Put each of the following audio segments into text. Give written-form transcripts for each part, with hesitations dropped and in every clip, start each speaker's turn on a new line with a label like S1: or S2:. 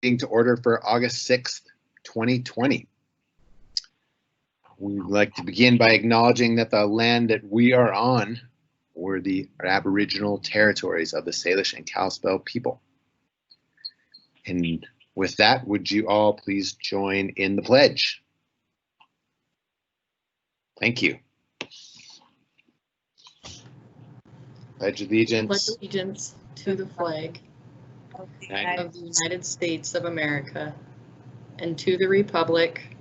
S1: meeting to order for August 6th, 2020. We'd like to begin by acknowledging that the land that we are on were the Aboriginal territories of the Salish and Kalispel people. And with that, would you all please join in the pledge? Thank you. Pledge allegiance.
S2: Pledge allegiance to the flag of the United States of America and to the republic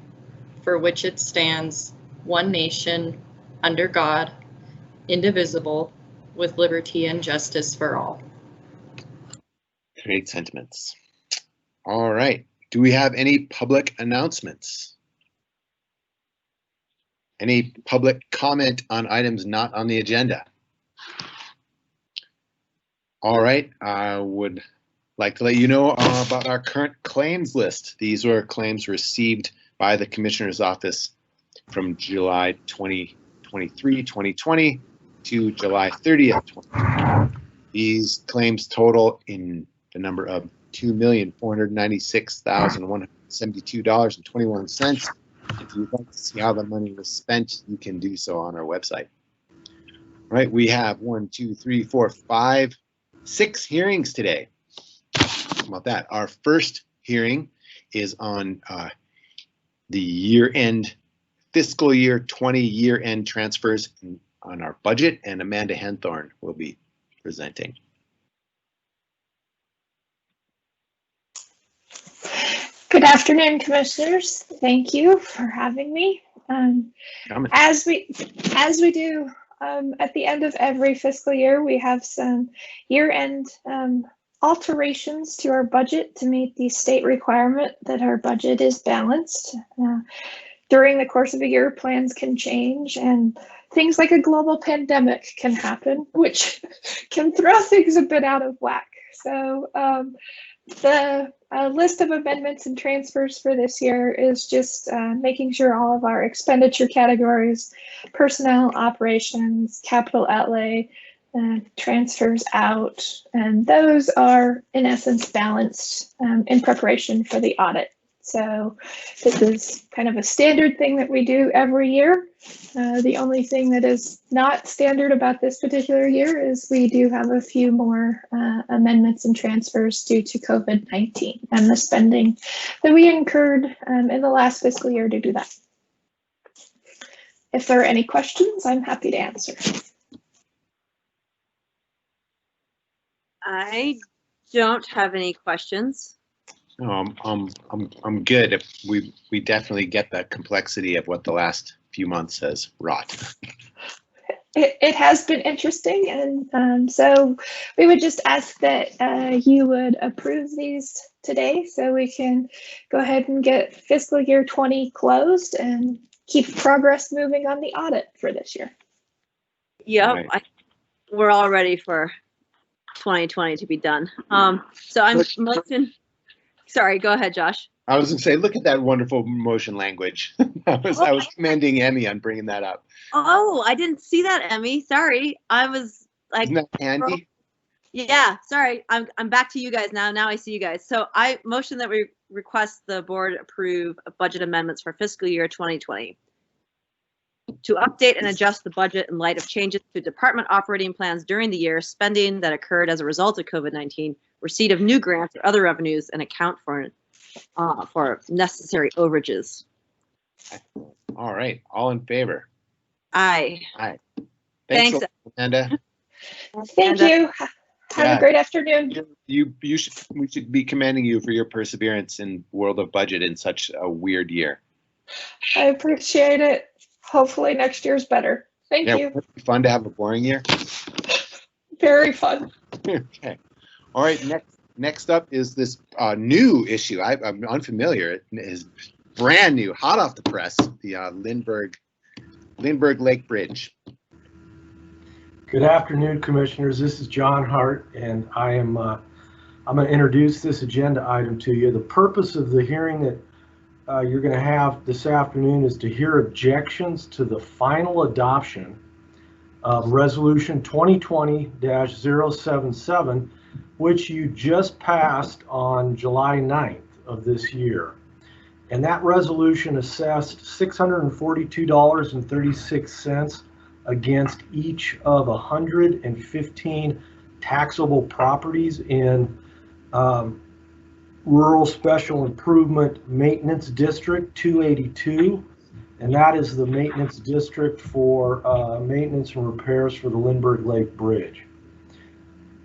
S2: for which it stands, one nation, under God, indivisible, with liberty and justice for all.
S1: Great sentiments. All right. Do we have any public announcements? Any public comment on items not on the agenda? All right. I would like to let you know about our current claims list. These were claims received by the Commissioner's Office from July 2020 to July 30th, 2020. These claims total in the number of $2,496,172.21. If you'd like to see how the money was spent, you can do so on our website. All right, we have 6 hearings today. How about that? Our first hearing is on the year-end, fiscal year 20 year-end transfers on our budget, and Amanda Henthorne will be presenting.
S3: Good afternoon, Commissioners. Thank you for having me. As we do at the end of every fiscal year, we have some year-end alterations to our budget to meet the state requirement that our budget is balanced. During the course of a year, plans can change and things like a global pandemic can happen, which can throw things a bit out of whack. So the list of amendments and transfers for this year is just making sure all of our expenditure categories, personnel, operations, capital outlay, transfers out, and those are in essence balanced in preparation for the audit. So this is kind of a standard thing that we do every year. The only thing that is not standard about this particular year is we do have a few more amendments and transfers due to COVID-19 and the spending that we incurred in the last fiscal year to do that. If there are any questions, I'm happy to answer.
S4: I don't have any questions.
S1: I'm good. We definitely get the complexity of what the last few months has wrought.
S3: It has been interesting, and so we would just ask that you would approve these today so we can go ahead and get fiscal year 20 closed and keep progress moving on the audit for this year.
S4: Yep,
S1: Right.
S4: We're all ready for 2020 to be done. So I'm motion. Sorry, go ahead, Josh.
S1: I was going to say, look at that wonderful motion language. I was commending Emmy on bringing that up.
S4: Oh, I didn't see that, Emmy. Sorry, I was like.
S1: Isn't that handy?
S4: Yeah, sorry. I'm back to you guys now. Now I see you guys. So I motion that we request the board approve budget amendments for fiscal year 2020 to update and adjust the budget in light of changes to department operating plans during the year, spending that occurred as a result of COVID-19, receipt of new grants or other revenues, and account for necessary overages.
S1: All right, all in favor?
S4: Aye.
S1: Aye.
S4: Thanks,
S1: Amanda.
S3: Thank you. Have a great afternoon.
S1: We should be commending you for your perseverance in world of budget in such a weird year.
S3: I appreciate it. Hopefully next year's better. Thank you.
S1: It'd be fun to have a boring year.
S3: Very fun.
S1: Okay. All right. Next up is this new issue. I'm unfamiliar. It is brand new, hot off the press. The Lindbergh Lake Bridge.
S5: Good afternoon, Commissioners. This is John Hart, and I'm going to introduce this agenda item to you. The purpose of the hearing that you're going to have this afternoon is to hear objections to the final adoption of Resolution 2020-077, which you just passed on July 9th. of this year. And that resolution assessed $642.36 against each of 115 taxable properties in Rural Special Improvement Maintenance District 282. And that is the maintenance district for maintenance and repairs for the Lindbergh Lake Bridge.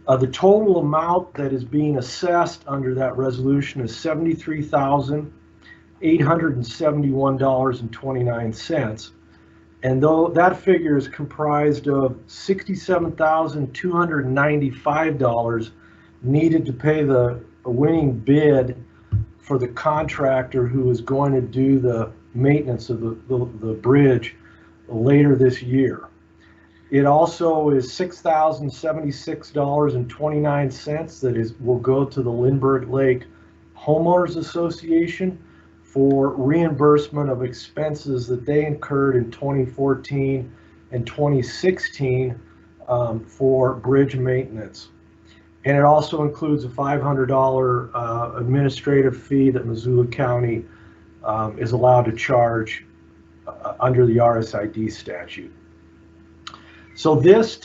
S5: The total amount that is being assessed under that resolution is $73,871.29. And though that figure is comprised of $67,295 needed to pay the winning bid for the contractor who is going to do the maintenance of the bridge later this year. It also is $6,076.29 that will go to the Lindbergh Lake Homeowners Association for reimbursement of expenses that they incurred in 2014 and 2016 for bridge maintenance. And it also includes a $500 administrative fee that Missoula County is allowed to charge under the RSID statute. So this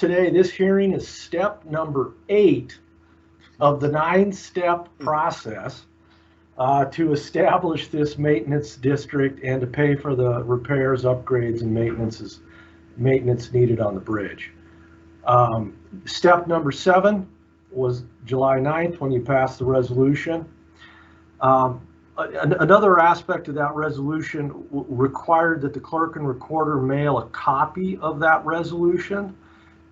S5: hearing is step number 8 of the 9-step process to establish this maintenance district and to pay for the repairs, upgrades, and maintenance needed on the bridge. Step number 7 was July 9th when you passed the resolution. Another aspect of that resolution required that the clerk and recorder mail a copy of that resolution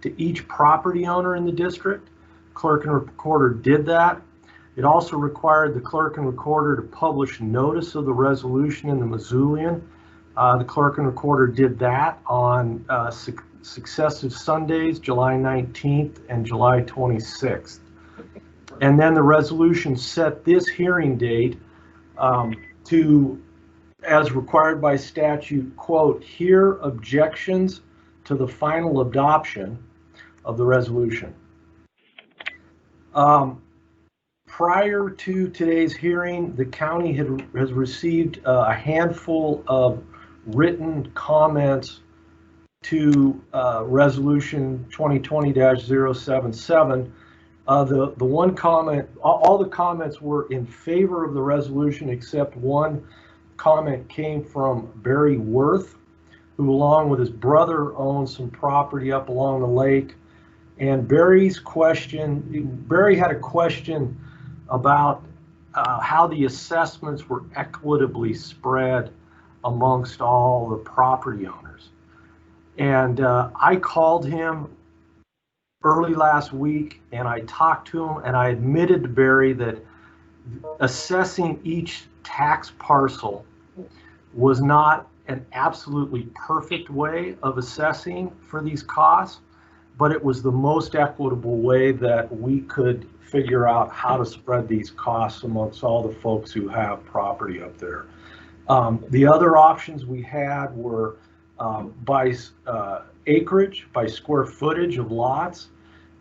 S5: to each property owner in the district. Clerk and recorder did that. It also required the clerk and recorder to publish notice of the resolution in the Missoulian. The clerk and recorder did that on successive Sundays, July 19th and July 26th. And then the resolution set this hearing date to, as required by statute, quote, hear objections to the final adoption of the resolution. Prior to today's hearing, the county has received a handful of written comments to resolution 2020-077. The one comment, all the comments were in favor of the resolution, except one comment came from Barry Worth, who along with his brother owns some property up along the lake. And Barry had a question about how the assessments were equitably spread amongst all the property owners. And I called him early last week and I talked to him and I admitted to Barry that assessing each tax parcel was not an absolutely perfect way of assessing for these costs, but it was the most equitable way that we could figure out how to spread these costs amongst all the folks who have property up there. The other options we had were by acreage, by square footage of lots.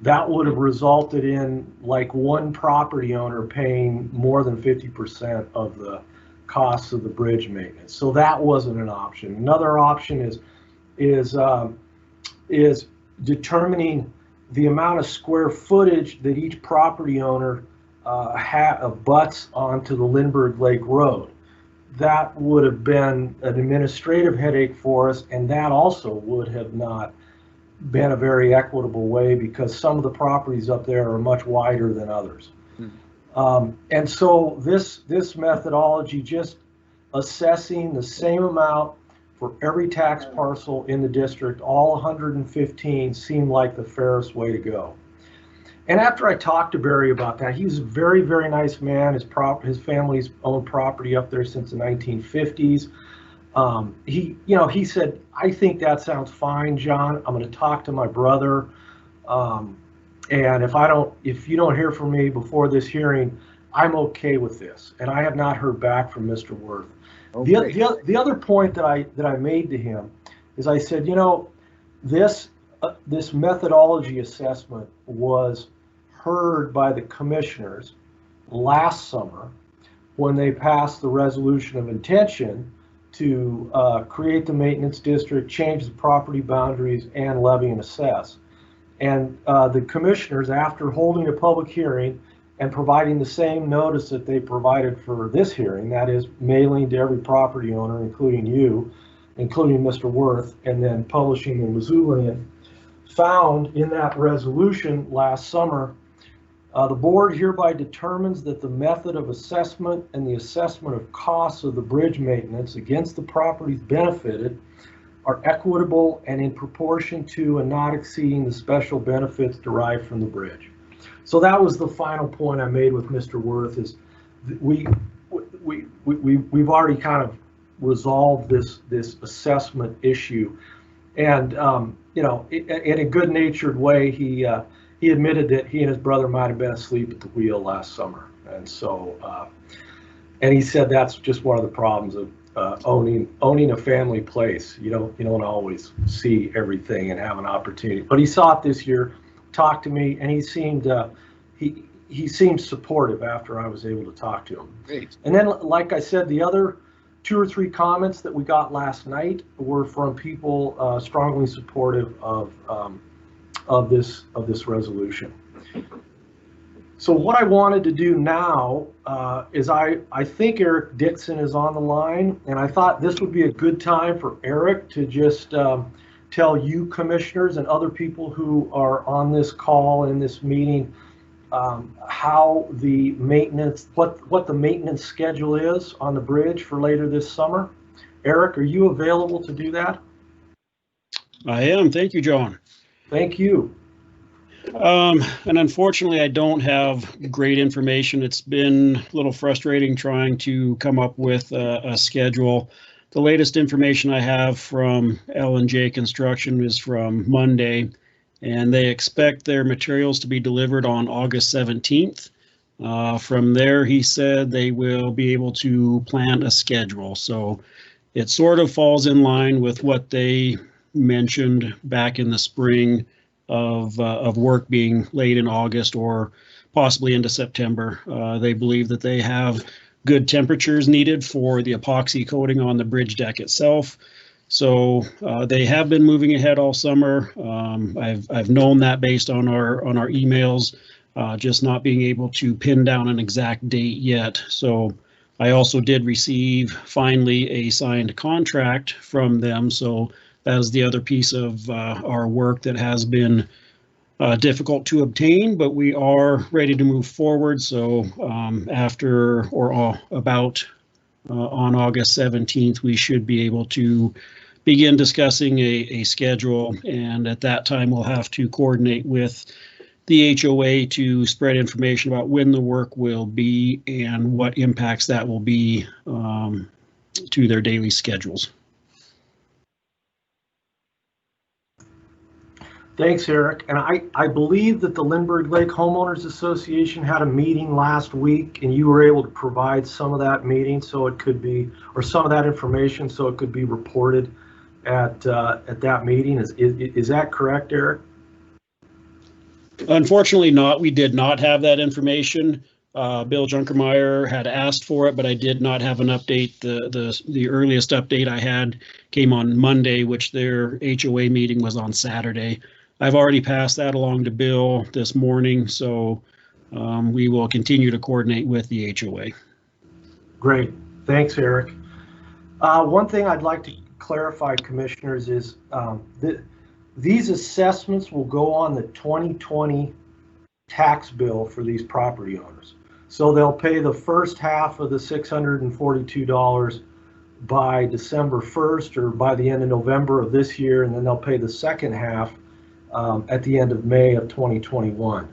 S5: That would have resulted in like one property owner paying more than 50% of the costs of the bridge maintenance. So that wasn't an option. Another option is determining the amount of square footage that each property owner abuts onto the Lindbergh Lake Road. That would have been an administrative headache for us, and that also would have not been a very equitable way because some of the properties up there are much wider than others. And so this methodology, just assessing the same amount for every tax parcel in the district, all 115, seemed like the fairest way to go. And after I talked to Barry about that, he was a very, very nice man. His family's owned property up there since the 1950s. He said, I think that sounds fine, John. I'm going to talk to my brother. And if you don't hear from me before this hearing, I'm okay with this. And I have not heard back from Mr. Worth. Okay. The other point that I made to him is I said, this methodology assessment was heard by the commissioners last summer when they passed the resolution of intention to create the maintenance district, change the property boundaries, and levy and assess. And the commissioners, after holding a public hearing and providing the same notice that they provided for this hearing, that is mailing to every property owner, including you, including Mr. Worth, and then publishing the Missoulian, found in that resolution last summer, the board hereby determines that the method of assessment and the assessment of costs of the bridge maintenance against the properties benefited are equitable and in proportion to and not exceeding the special benefits derived from the bridge. So that was the final point I made with Mr. Worth, is we've already kind of resolved this assessment issue. And you know, in a good-natured way, he admitted that he and his brother might have been asleep at the wheel last summer, and so and he said that's just one of the problems of owning a family place. You don't always see everything and have an opportunity. But he saw it this year, talked to me, and he seemed he seemed supportive after I was able to talk to him.
S1: Great.
S5: And then, like I said, the other 2 or 3 comments that we got last night were from people strongly supportive of this resolution. So what I wanted to do now is I think Eric Dixon is on the line, and I thought this would be a good time for Eric to just tell you commissioners and other people who are on this call in this meeting how the maintenance, what the maintenance schedule is on the bridge for later this summer. Eric, are you available to do that?
S6: I am. Thank you, John.
S5: Thank you.
S6: And unfortunately, I don't have great information. It's been a little frustrating trying to come up with a schedule. The latest information I have from L&J Construction is from Monday, and they expect their materials to be delivered on August 17th. From there, he said they will be able to plan a schedule. So it sort of falls in line with what they mentioned back in the spring of work being late in August or possibly into September. They believe that they have good temperatures needed for the epoxy coating on the bridge deck itself. So they have been moving ahead all summer. I've known that based on our emails, just not being able to pin down an exact date yet. So I also did receive finally a signed contract from them. So that is the other piece of our work that has been difficult to obtain, but we are ready to move forward. So after or about on August 17th, we should be able to begin discussing a schedule. And at that time, we'll have to coordinate with the HOA to spread information about when the work will be and what impacts that will be to their daily schedules.
S5: Thanks, Eric. And I believe that the Lindbergh Lake Homeowners Association had a meeting last week, and you were able to provide some of that meeting, so it could be, or some of that information, so it could be reported at that meeting. Is that correct, Eric?
S6: Unfortunately not. We did not have that information. Bill Junkermeyer had asked for it, but I did not have an update. The earliest update I had came on Monday, which their HOA meeting was on Saturday. I've already passed that along to Bill this morning, so we will continue to coordinate with the HOA.
S5: Great. Thanks, Eric. One thing I'd like to clarify, commissioners, is that these assessments will go on the 2020 tax bill for these property owners. So they'll pay the first half of the $642 by December 1st or by the end of November of this year, and then they'll pay the second half at the end of May of 2021.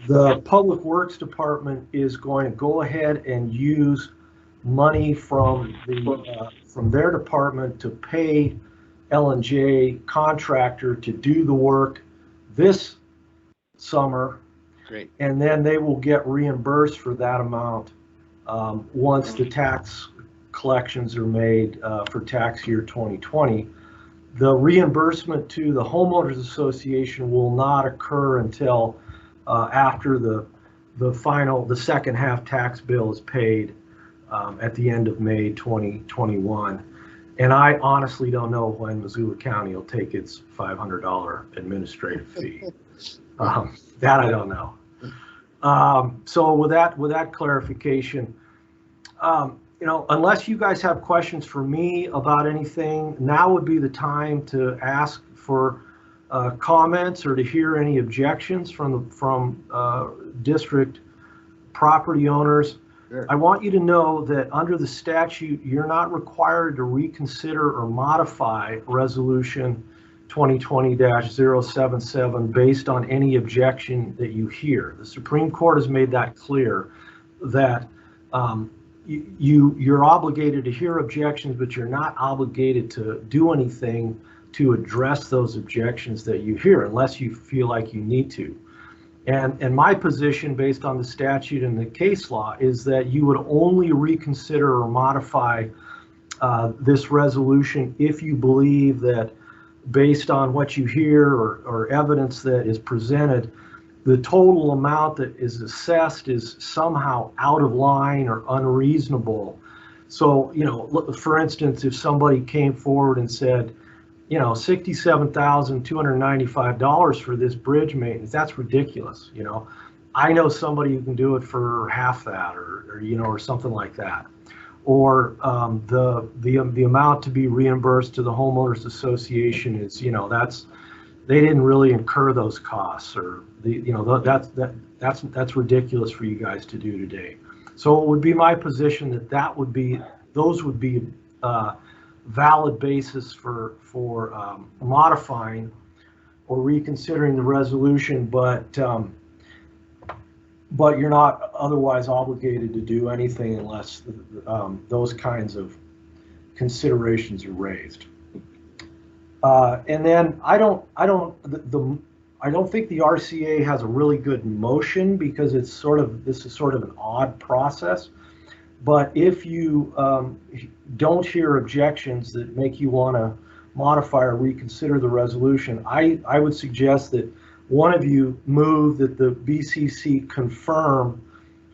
S5: The Public Works Department is going to go ahead and use money from their department to pay L&J contractor to do the work this summer.
S1: Great.
S5: And then they will get reimbursed for that amount once the tax collections are made for tax year 2020. The reimbursement to the Homeowners Association will not occur until after the second half tax bill is paid at the end of May 2021. And I honestly don't know when Missoula County will take its $500 administrative fee. That I don't know. So with that clarification, unless you guys have questions for me about anything, now would be the time to ask for comments or to hear any objections from district property owners.
S1: Sure.
S5: I want you to know that under the statute, you're not required to reconsider or modify Resolution 2020-077 based on any objection that you hear. The Supreme Court has made that clear that you're obligated to hear objections, but you're not obligated to do anything to address those objections that you hear unless you feel like you need to. And my position based on the statute and the case law is that you would only reconsider or modify this resolution if you believe that based on what you hear or evidence that is presented, the total amount that is assessed is somehow out of line or unreasonable. So, for instance, if somebody came forward and said, $67,295 for this bridge maintenance, that's ridiculous. I know somebody who can do it for half that or something like that. Or the amount to be reimbursed to the homeowners association is, they didn't really incur those costs, or that's ridiculous for you guys to do today. So it would be my position that those would be valid basis for modifying or reconsidering the resolution, but you're not otherwise obligated to do anything unless those kinds of considerations are raised. And then I don't think the RCA has a really good motion because this is sort of an odd process. But if you don't hear objections that make you want to modify or reconsider the resolution, I would suggest that one of you move that the BCC confirm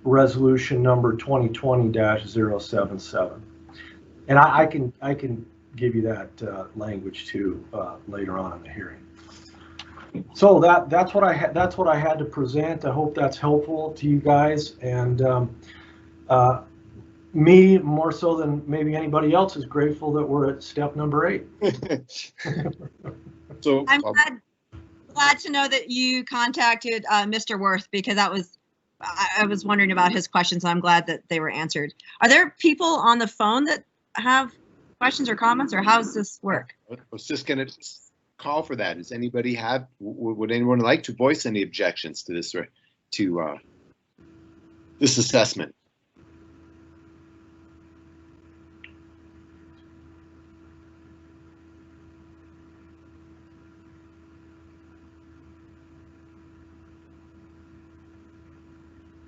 S5: resolution number 2020-077. And I can give you that language too later on in the hearing. So that's what I had to present. I hope that's helpful to you guys. And me, more so than maybe anybody else, is grateful that we're at step number 8.
S1: So
S4: I'm glad to know that you contacted Mr. Worth, because I was wondering about his questions. I'm glad that they were answered. Are there people on the phone that have questions or comments, or how does this work?
S1: I was just going to call for that. Does anybody would anyone like to voice any objections to this this assessment?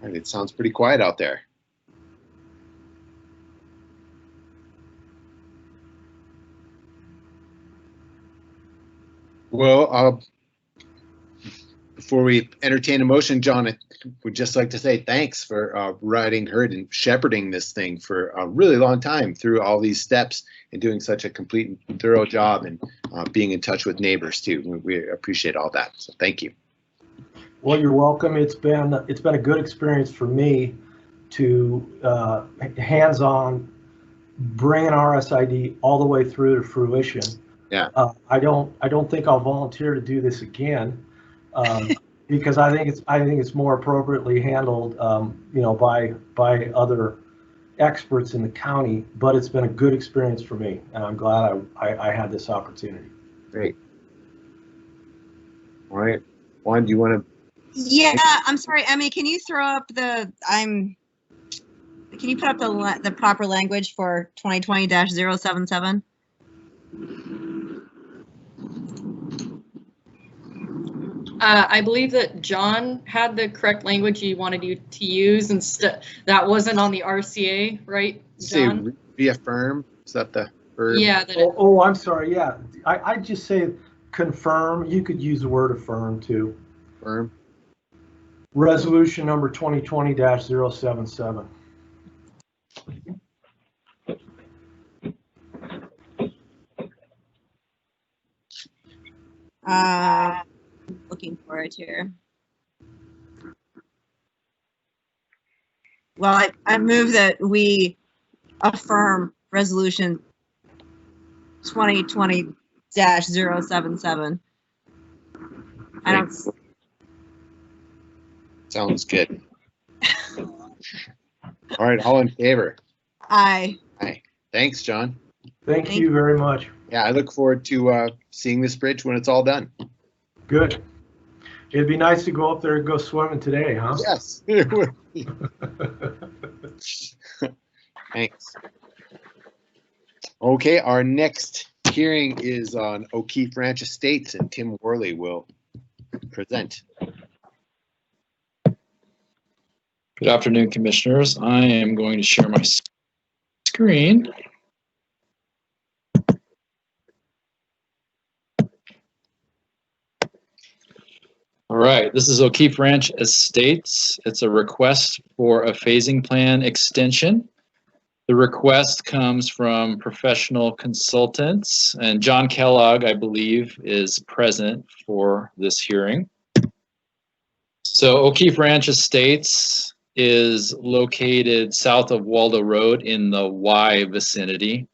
S1: It sounds pretty quiet out there. Well, before we entertain a motion, John, I would just like to say thanks for riding herd and shepherding this thing for a really long time through all these steps and doing such a complete and thorough job, and being in touch with neighbors too. We appreciate all that. So thank you.
S5: Well, you're welcome. It's been a good experience for me to hands-on bring an RSID all the way through to fruition.
S1: Yeah.
S5: I don't think I'll volunteer to do this again because I think it's more appropriately handled, by other experts in the county. But it's been a good experience for me, and I'm glad I had this opportunity.
S1: Great. All right, Juan, do you want to?
S4: Yeah, I'm sorry, Emmy. Can you throw up Can you put up the proper language for 2020-077?
S2: I believe that John had the correct language he wanted you to use, and that wasn't on the RCA, right, John?
S1: Say reaffirm. Is that the verb?
S2: Yeah.
S5: I'm sorry. Yeah, I just say confirm. You could use the word affirm too.
S1: Affirm.
S5: Resolution number 2020-077.
S4: Looking for it here. Well, I move that we affirm resolution 2020-077. I don't.
S1: Sounds good. All right, all in favor?
S4: Aye.
S1: Aye. Thanks, John.
S5: Thank you very much.
S1: Yeah, I look forward to seeing this bridge when it's all done.
S5: Good. It'd be nice to go up there and go swimming today, huh?
S1: Yes. Thanks. Okay, our next hearing is on O'Keefe Ranch Estates, and Tim Worley will present.
S7: Good afternoon, Commissioners. I am going to share my screen. All right, this is O'Keefe Ranch Estates. It's a request for a phasing plan extension. The request comes from professional consultants, and John Kellogg, I believe, is present for this hearing. So O'Keefe Ranch Estates is located south of Waldo Road in the Y vicinity.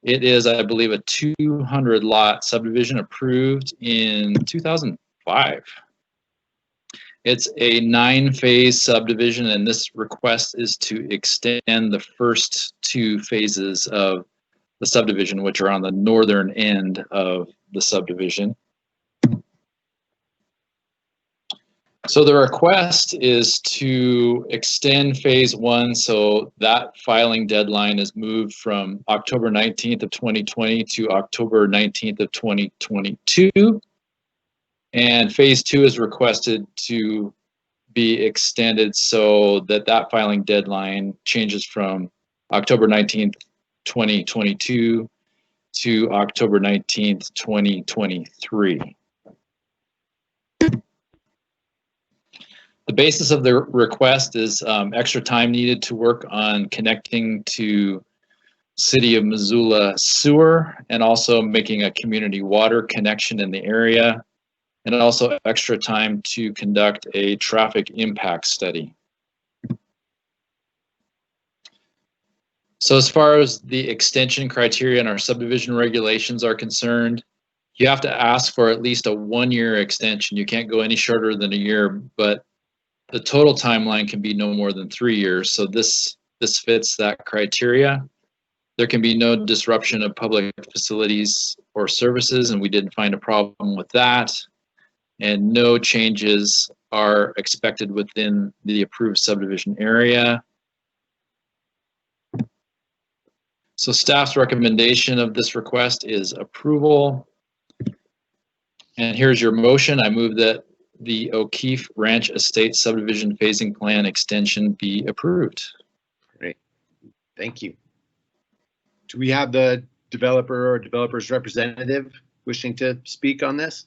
S7: It is, I believe, a 200 lot subdivision approved in 2005. It's a 9-phase subdivision, and this request is to extend the first 2 phases of the subdivision, which are on the northern end of the subdivision. So the request is to extend phase 1, so that filing deadline is moved from October 19th of 2020 to October 19th of 2022. And phase 2 is requested to be extended so that that filing deadline changes from October 19th, 2022 to October 19th, 2023. The basis of the request is extra time needed to work on connecting to City of Missoula sewer and also making a community water connection in the area, and also extra time to conduct a traffic impact study. So as far as the extension criteria and our subdivision regulations are concerned, you have to ask for at least a 1-year extension. You can't go any shorter than a year, but the total timeline can be no more than 3 years. So this fits that criteria. There can be no disruption of public facilities or services, and we didn't find a problem with that. And no changes are expected within the approved subdivision area. So staff's recommendation of this request is approval. And here's your motion. I move that the O'Keefe Ranch Estate Subdivision Phasing Plan Extension be approved.
S1: Great, thank you. Do we have the developer or developer's representative wishing to speak on this?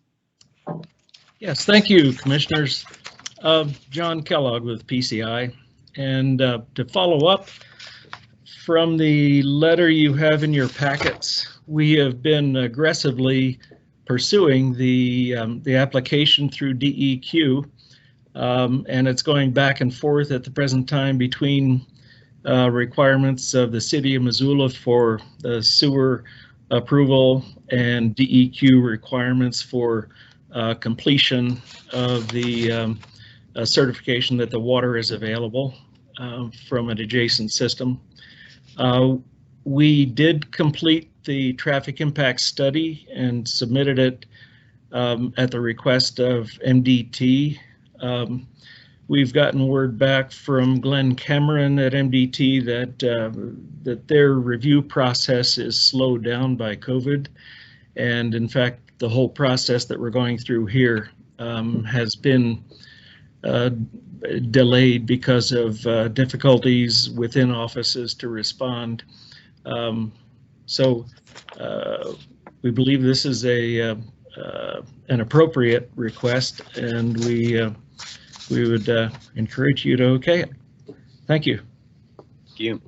S8: Yes, thank you, Commissioners. John Kellogg with PCI. And to follow up from the letter you have in your packets, we have been aggressively pursuing the application through DEQ, and it's going back and forth at the present time between requirements of the City of Missoula for the sewer approval and DEQ requirements for completion of the certification that the water is available from an adjacent system. We did complete the traffic impact study and submitted it at the request of MDT. We've gotten word back from Glenn Cameron at MDT that their review process is slowed down by COVID. And in fact, the whole process that we're going through here has been delayed because of difficulties within offices to respond. So we believe this is an appropriate request, and we would encourage you to okay it. Thank you.
S1: Thank you.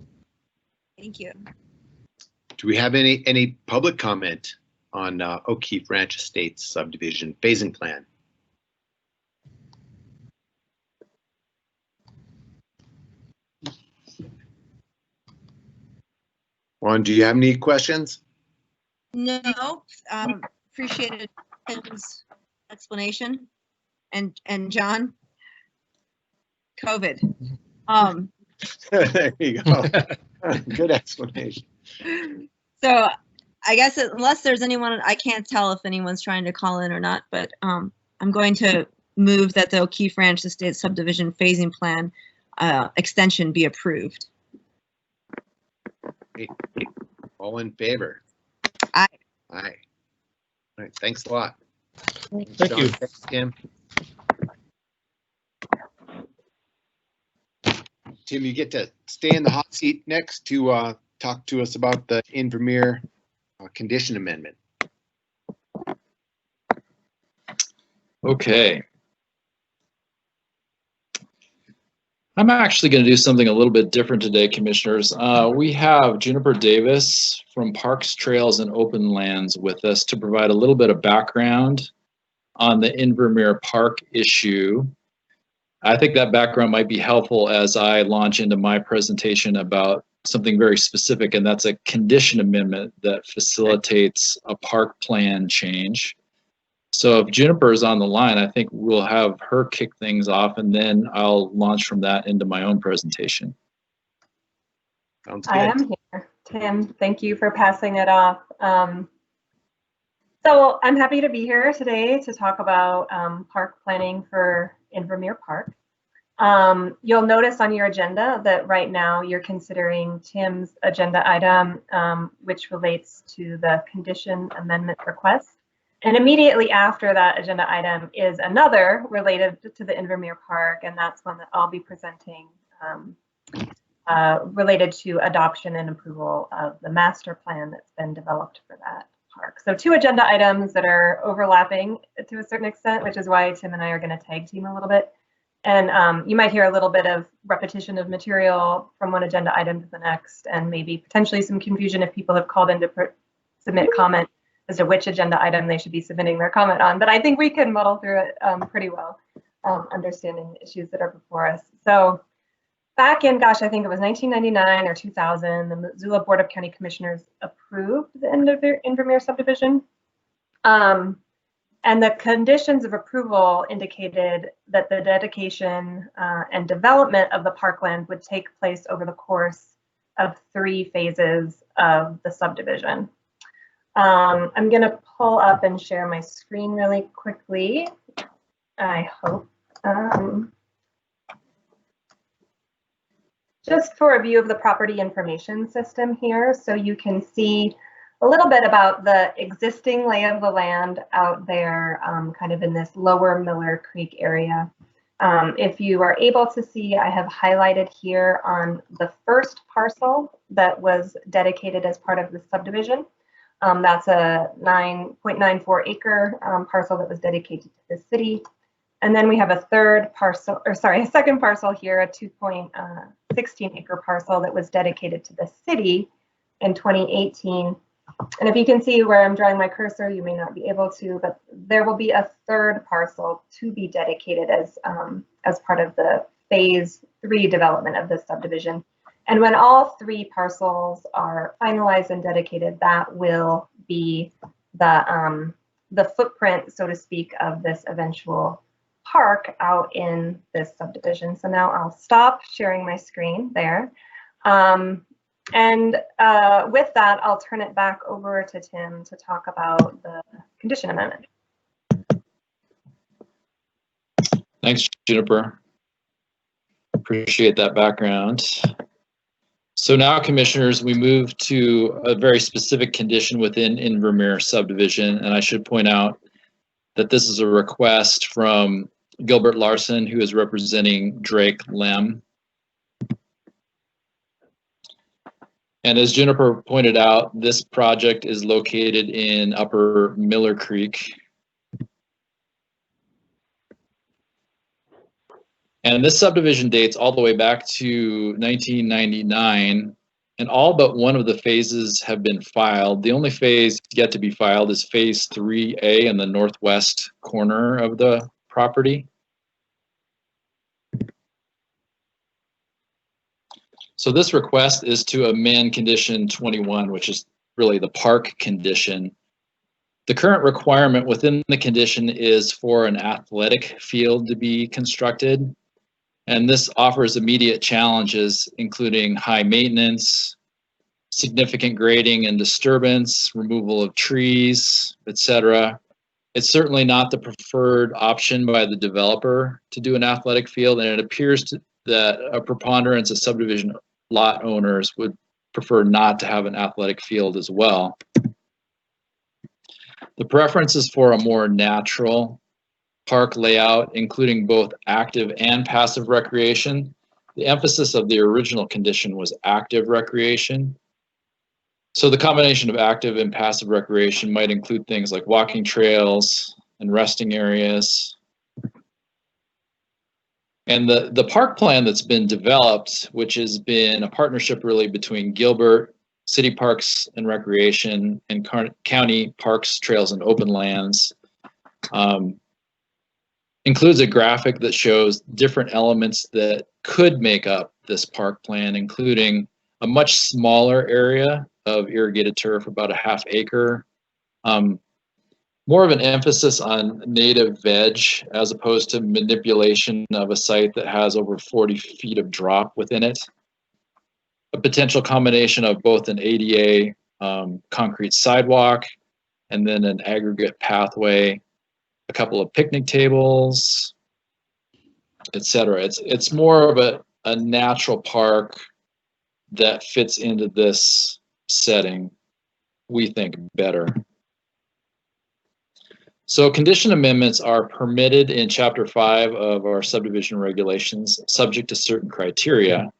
S4: Thank you.
S1: Do we have any public comment on O'Keefe Ranch Estates subdivision phasing plan. Juan, do you have any questions?
S4: No, appreciated Tim's explanation, and John, COVID.
S1: There you go. Good explanation.
S4: So I guess unless there's anyone, I can't tell if anyone's trying to call in or not, but I'm going to move that the O'Keefe Ranch Estate Subdivision Phasing Plan extension be approved.
S1: Great. All in favor?
S4: Aye.
S1: Aye. All right, thanks a lot.
S8: Thank you.
S1: Thanks, Tim. Tim, you get to stay in the hot seat next to talk to us about the Invermere condition amendment.
S7: Okay. I'm actually going to do something a little bit different today, Commissioners. We have Juniper Davis from Parks, Trails, and Open Lands with us to provide a little bit of background on the Invermere Park issue. I think that background might be helpful as I launch into my presentation about something very specific, and that's a condition amendment that facilitates a park plan change. So if Juniper is on the line, I think we'll have her kick things off, and then I'll launch from that into my own presentation.
S1: Sounds good.
S9: I am here. Tim, thank you for passing it off. So I'm happy to be here today to talk about park planning for Invermere Park. You'll notice on your agenda that right now you're considering Tim's agenda item, which relates to the condition amendment request. And immediately after that agenda item is another related to the Invermere Park, and that's one that I'll be presenting related to adoption and approval of the master plan that's been developed for that park. So two agenda items that are overlapping to a certain extent, which is why Tim and I are going to tag team a little bit. And you might hear a little bit of repetition of material from one agenda item to the next, and maybe potentially some confusion if people have called in to submit comment as to which agenda item they should be submitting their comment on. But I think we can muddle through it pretty well, understanding the issues that are before us. So back in, gosh, I think it was 1999 or 2000, the Missoula Board of County Commissioners approved the Invermere subdivision. And the conditions of approval indicated that the dedication and development of the parkland would take place over the course of 3 phases of the subdivision. I'm going to pull up and share my screen really quickly, I hope. Just for a view of the property information system here, so you can see a little bit about the existing lay of the land out there, kind of in this lower Miller Creek area. If you are able to see, I have highlighted here on the first parcel that was dedicated as part of the subdivision. That's a 9.94 acre parcel that was dedicated to the city. And then we have a second parcel here, a 2.16 acre parcel that was dedicated to the city in 2018. And if you can see where I'm drawing my cursor, you may not be able to, but there will be a third parcel to be dedicated as part of the phase 3 development of this subdivision. And when all 3 parcels are finalized and dedicated, that will be the footprint, so to speak, of this eventual park out in this subdivision. So now I'll stop sharing my screen there. And with that, I'll turn it back over to Tim to talk about the condition amendment.
S7: Thanks, Juniper. Appreciate that background. So now, Commissioners, we move to a very specific condition within Invermere Subdivision, and I should point out that this is a request from Gilbert Larson, who is representing Drake Lem. And as Juniper pointed out, this project is located in Upper Miller Creek. And this subdivision dates all the way back to 1999 and all but one of the phases have been filed. The only phase yet to be filed is phase 3A in the northwest corner of the property. So this request is to amend condition 21, which is really the park condition. The current requirement within the condition is for an athletic field to be constructed. And this offers immediate challenges, including high maintenance, significant grading and disturbance, removal of trees, etc. It's certainly not the preferred option by the developer to do an athletic field, and it appears that a preponderance of subdivision lot owners would prefer not to have an athletic field as well. The preference is for a more natural park layout, including both active and passive recreation. The emphasis of the original condition was active recreation. So the combination of active and passive recreation might include things like walking trails and resting areas. And the park plan that's been developed, which has been a partnership really between Gilbert, City Parks and Recreation, and County Parks, Trails, and Open Lands, includes a graphic that shows different elements that could make up this park plan, including a much smaller area of irrigated turf, about a ½ acre, more of an emphasis on native veg as opposed to manipulation of a site that has over 40 feet of drop within it. A potential combination of both an ADA concrete sidewalk and then an aggregate pathway, a couple of picnic tables, etc. It's more of a natural park that fits into this setting, we think, better. So condition amendments are permitted in Chapter 5 of our subdivision regulations, subject to certain criteria.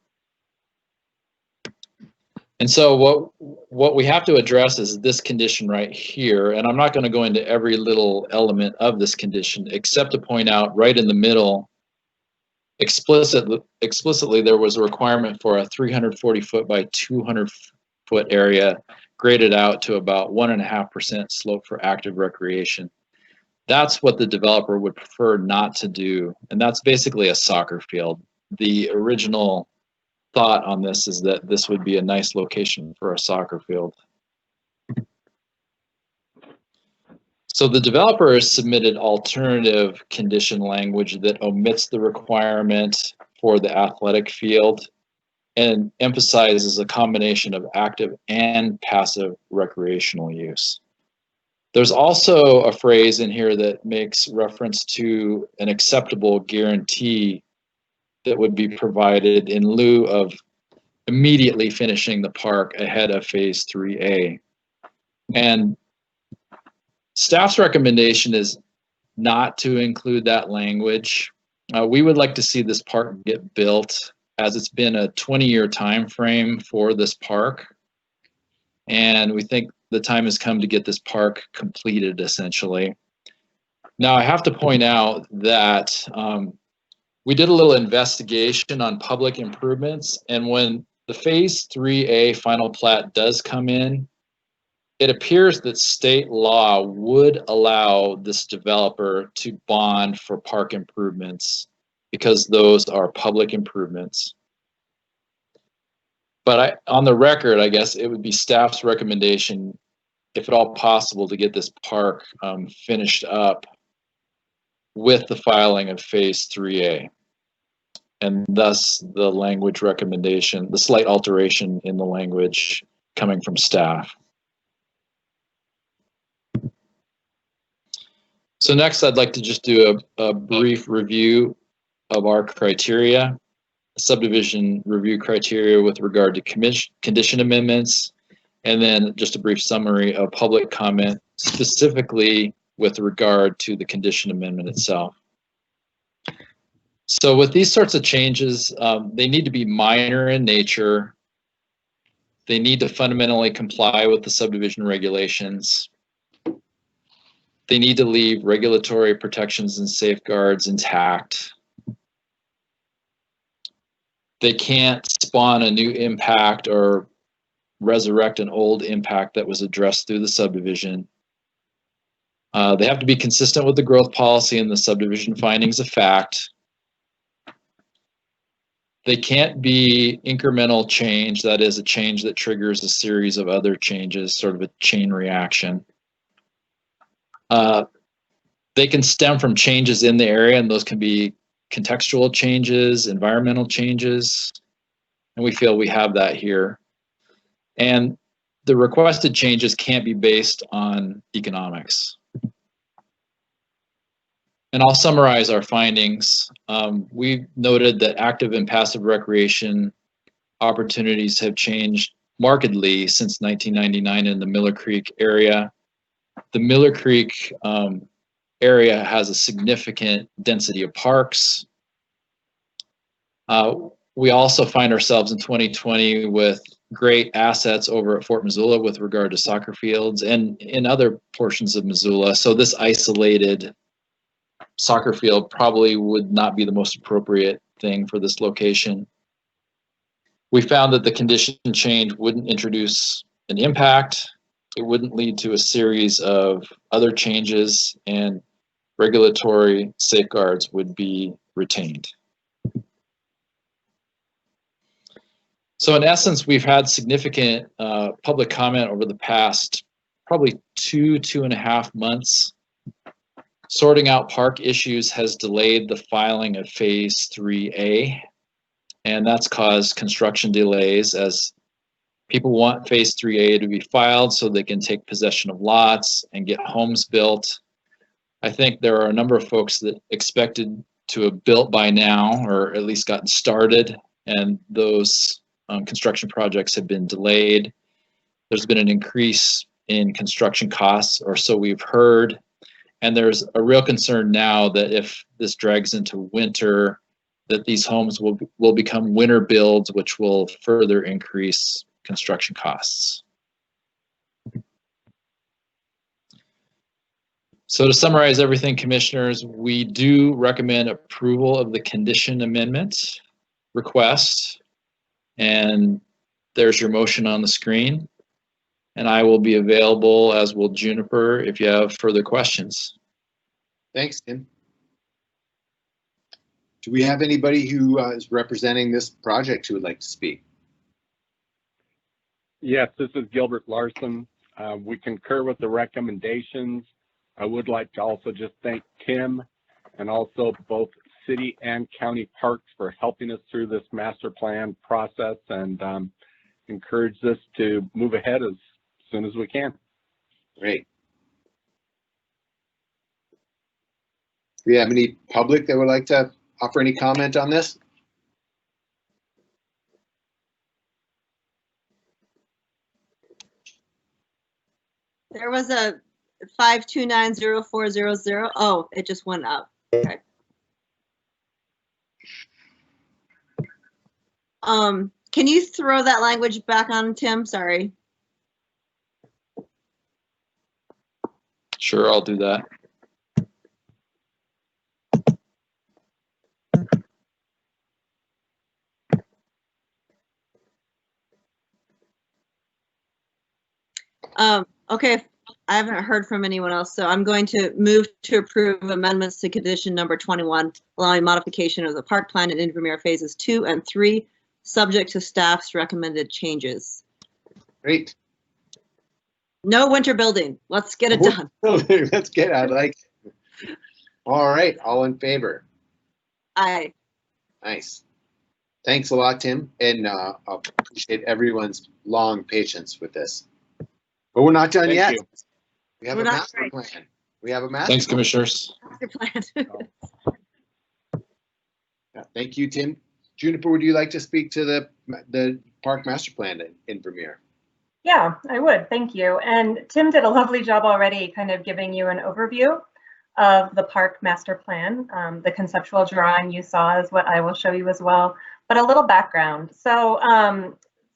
S7: And so what we have to address is this condition right here, and I'm not going to go into every little element of this condition, except to point out right in the middle, explicitly there was a requirement for a 340 foot by 200 foot area graded out to about 1.5% slope for active recreation. That's what the developer would prefer not to do, and that's basically a soccer field. The original thought on this is that this would be a nice location for a soccer field. So the developer has submitted alternative condition language that omits the requirement for the athletic field and emphasizes a combination of active and passive recreational use. There's also a phrase in here that makes reference to an acceptable guarantee that would be provided in lieu of immediately finishing the park ahead of phase 3A. And staff's recommendation is not to include that language. We would like to see this park get built, as it's been a 20-year time frame for this park. And we think the time has come to get this park completed, essentially. Now, I have to point out that we did a little investigation on public improvements, and when the phase 3A final plat does come in, it appears that state law would allow this developer to bond for park improvements because those are public improvements. But on the record, I guess it would be staff's recommendation, if at all possible, to get this park finished up with the filing of phase 3A. And thus the language recommendation, the slight alteration in the language coming from staff. So next, I'd like to just do a brief review of our criteria, subdivision review criteria with regard to condition amendments, and then just a brief summary of public comment, specifically with regard to the condition amendment itself. So with these sorts of changes, they need to be minor in nature. They need to fundamentally comply with the subdivision regulations. They need to leave regulatory protections and safeguards intact. They can't spawn a new impact or resurrect an old impact that was addressed through the subdivision. They have to be consistent with the growth policy and the subdivision findings of fact. They can't be incremental change, that is a change that triggers a series of other changes, sort of a chain reaction. They can stem from changes in the area, and those can be contextual changes, environmental changes, and we feel we have that here. And the requested changes can't be based on economics. And I'll summarize our findings. We've noted that active and passive recreation opportunities have changed markedly since 1999 in the Miller Creek area. The Miller Creek area has a significant density of parks. We also find ourselves in 2020 with great assets over at Fort Missoula with regard to soccer fields and in other portions of Missoula. So this isolated soccer field probably would not be the most appropriate thing for this location. We found that the condition change wouldn't introduce an impact. It wouldn't lead to a series of other changes, and regulatory safeguards would be retained. So in essence, we've had significant public comment over the past probably 2.5 months. Sorting out park issues has delayed the filing of Phase 3A, and that's caused construction delays as people want Phase 3A to be filed so they can take possession of lots and get homes built. I think there are a number of folks that expected to have built by now, or at least gotten started, and those construction projects have been delayed. There's been an increase in construction costs, or so we've heard. And there's a real concern now that if this drags into winter, that these homes will become winter builds, which will further increase construction costs. So to summarize everything, commissioners, we do recommend approval of the condition amendment request. And there's your motion on the screen. And I will be available, as will Juniper, if you have further questions.
S1: Thanks, Tim. Do we have anybody who is representing this project who would like to speak?
S10: Yes, this is Gilbert Larson. We concur with the recommendations. I would like to also just thank Tim and also both city and county parks for helping us through this master plan process, and encourage this to move ahead as soon as we can.
S1: Great. Do we have any public that would like to offer any comment on this?
S4: There was a 5290400. Oh, it just went up. Okay. Can you throw that language back on, Tim? Sorry.
S7: Sure, I'll do that.
S4: Okay, I haven't heard from anyone else, so I'm going to move to approve amendments to condition number 21, allowing modification of the park plan in Invermere phases 2 and 3, subject to staff's recommended changes.
S1: Great.
S4: No winter building. Let's get it done.
S1: Let's get it. I like it. All right, all in favor?
S4: Aye.
S1: Nice. Thanks a lot, Tim, and I appreciate everyone's long patience with this. But we're not done yet. We have a master plan. We have a master plan.
S7: Thanks, commissioners.
S4: Master plan.
S1: Yeah, thank you, Tim. Juniper, would you like to speak to the park master plan in Vermeer?
S9: Yeah, I would. Thank you. And Tim did a lovely job already kind of giving you an overview of the park master plan. The conceptual drawing you saw is what I will show you as well, but a little background. So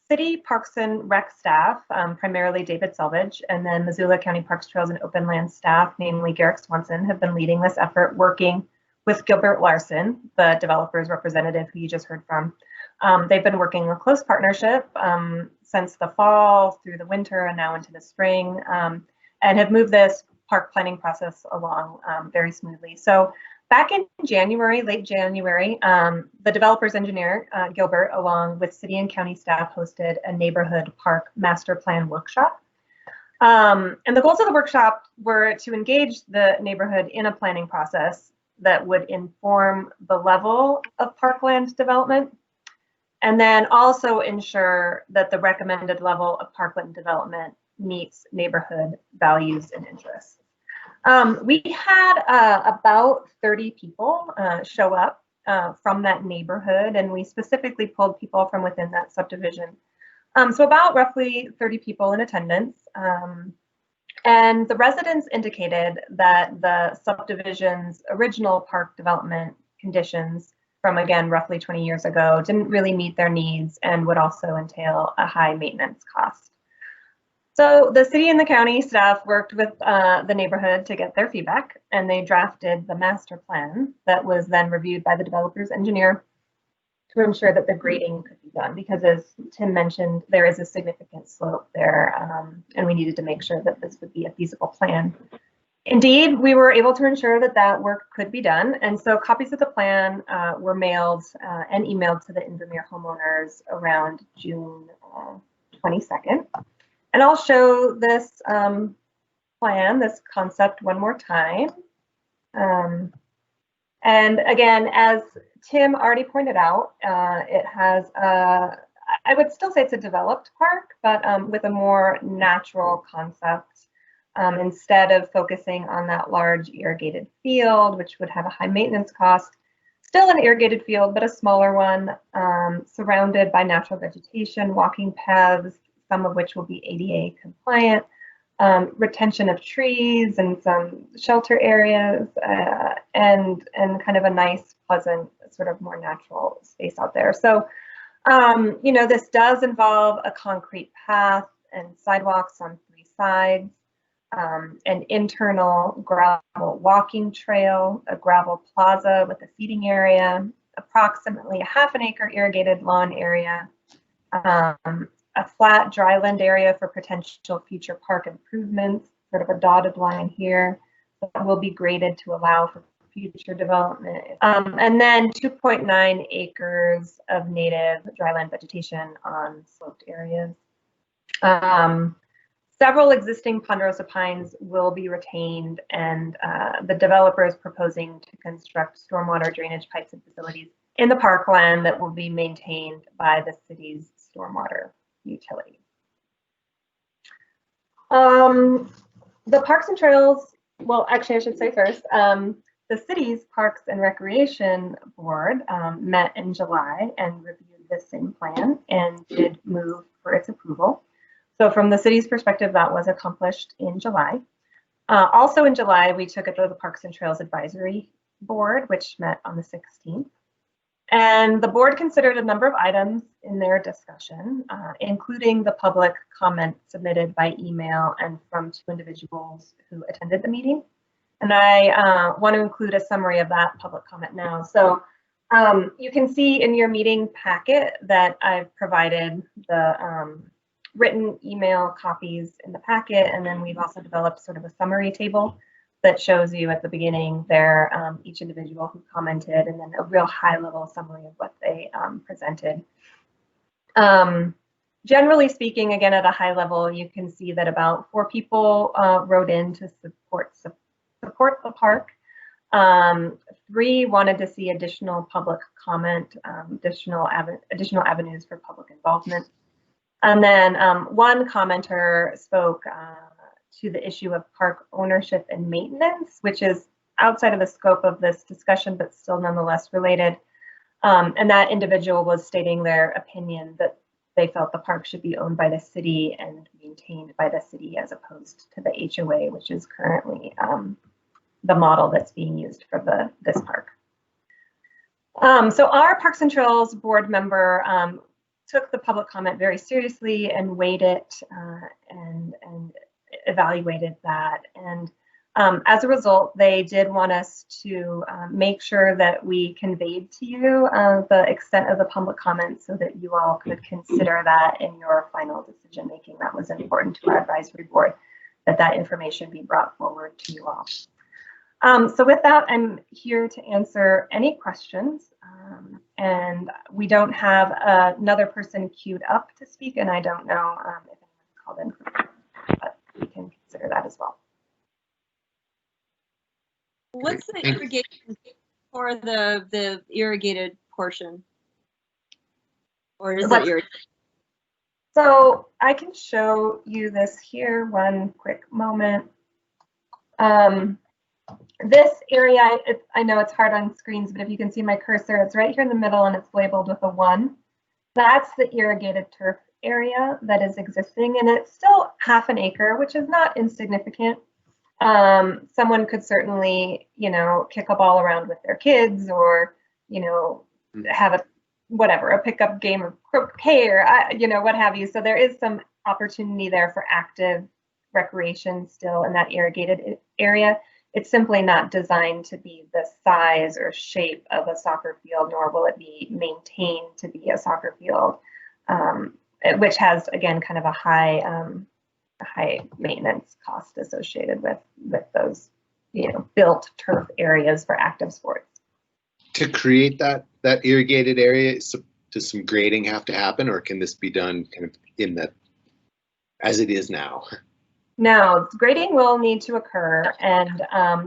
S9: City Parks and Rec staff, primarily David Selvage, and then Missoula County Parks, Trails, and Open Land staff, namely Garrick Swanson, have been leading this effort, working with Gilbert Larson, the developer's representative who you just heard from, They've been working in close partnership since the fall through the winter and now into the spring, and have moved this park planning process along very smoothly. So back in January, late January, the developer's engineer, Gilbert, along with city and county staff, hosted a neighborhood park master plan workshop. And the goals of the workshop were to engage the neighborhood in a planning process that would inform the level of parkland development, and then also ensure that the recommended level of parkland development meets neighborhood values and interests. We had about 30 people show up from that neighborhood, and we specifically pulled people from within that subdivision. So about roughly 30 people in attendance. And the residents indicated that the subdivision's original park development conditions from, again, roughly 20 years ago didn't really meet their needs and would also entail a high maintenance cost. So the city and the county staff worked with the neighborhood to get their feedback, and they drafted the master plan that was then reviewed by the developer's engineer to ensure that the grading could be done, because as Tim mentioned, there is a significant slope there, and we needed to make sure that this would be a feasible plan. Indeed, we were able to ensure that that work could be done, and so copies of the plan were mailed and emailed to the Invermere homeowners around June 22nd. And I'll show this plan, this concept one more time. And again, as Tim already pointed out, it has, I would still say it's a developed park, but with a more natural concept. Instead of focusing on that large irrigated field, which would have a high maintenance cost, still an irrigated field, but a smaller one, surrounded by natural vegetation, walking paths, some of which will be ADA compliant, retention of trees and some shelter areas, and kind of a nice, pleasant, sort of more natural space out there. So, you know, this does involve a concrete path and sidewalks on 3 sides, an internal gravel walking trail, a gravel plaza with a seating area, approximately a ½ acre irrigated lawn area, a flat dryland area for potential future park improvements, sort of a dotted line here that will be graded to allow for future development. And then 2.9 acres of native dryland vegetation on sloped areas. Several existing ponderosa pines will be retained, and the developer is proposing to construct stormwater drainage pipes and facilities in the parkland that will be maintained by the city's stormwater utility. The Parks and Trails, well, actually I should say first, the city's Parks and Recreation Board met in July and reviewed this same plan and did move for its approval. So from the city's perspective, that was accomplished in July. Also in July, we took it to the Parks and Trails Advisory Board, which met on the 16th. And the board considered a number of items in their discussion, including the public comment submitted by email and from 2 individuals who attended the meeting. And I want to include a summary of that public comment now. So you can see in your meeting packet that I've provided the written email copies in the packet, and then we've also developed sort of a summary table that shows you at the beginning there each individual who commented, and then a real high level summary of what they presented. Generally speaking, again, at a high level, you can see that about 4 people wrote in to support the park. 3 wanted to see additional public comment, additional avenues for public involvement. And then 1 commenter spoke to the issue of park ownership and maintenance, which is outside of the scope of this discussion, but still nonetheless related. And that individual was stating their opinion that they felt the park should be owned by the city and maintained by the city as opposed to the HOA, which is currently the model that's being used for this park. So our Parks and Trails board member took the public comment very seriously and weighed it and evaluated that. And As a result, they did want us to make sure that we conveyed to you the extent of the public comments so that you all could consider that in your final decision making. That was important to our advisory board, that that information be brought forward to you all. So with that, I'm here to answer any questions. And we don't have another person queued up to speak, and I don't know if anyone's called in, but we can consider that as well.
S4: What's the irrigation for the irrigated portion? Or is it irrigated?
S9: So I can show you this here, one quick moment. This area, I know it's hard on screens, but if you can see my cursor, it's right here in the middle and it's labeled with a 1. That's the irrigated turf area that is existing, and it's still half an acre, which is not insignificant. Someone could certainly, you know, kick a ball around with their kids, or, you know, have a pickup game of croquet, or, you know, what have you. So there is some opportunity there for active recreation still in that irrigated area. It's simply not designed to be the size or shape of a soccer field, nor will it be maintained to be a soccer field, which has, again, kind of a high maintenance cost associated with those, you know, built turf areas for active sports.
S1: To create that irrigated area, does some grading have to happen, or can this be done kind of in the as it is now?
S9: No, grading will need to occur, and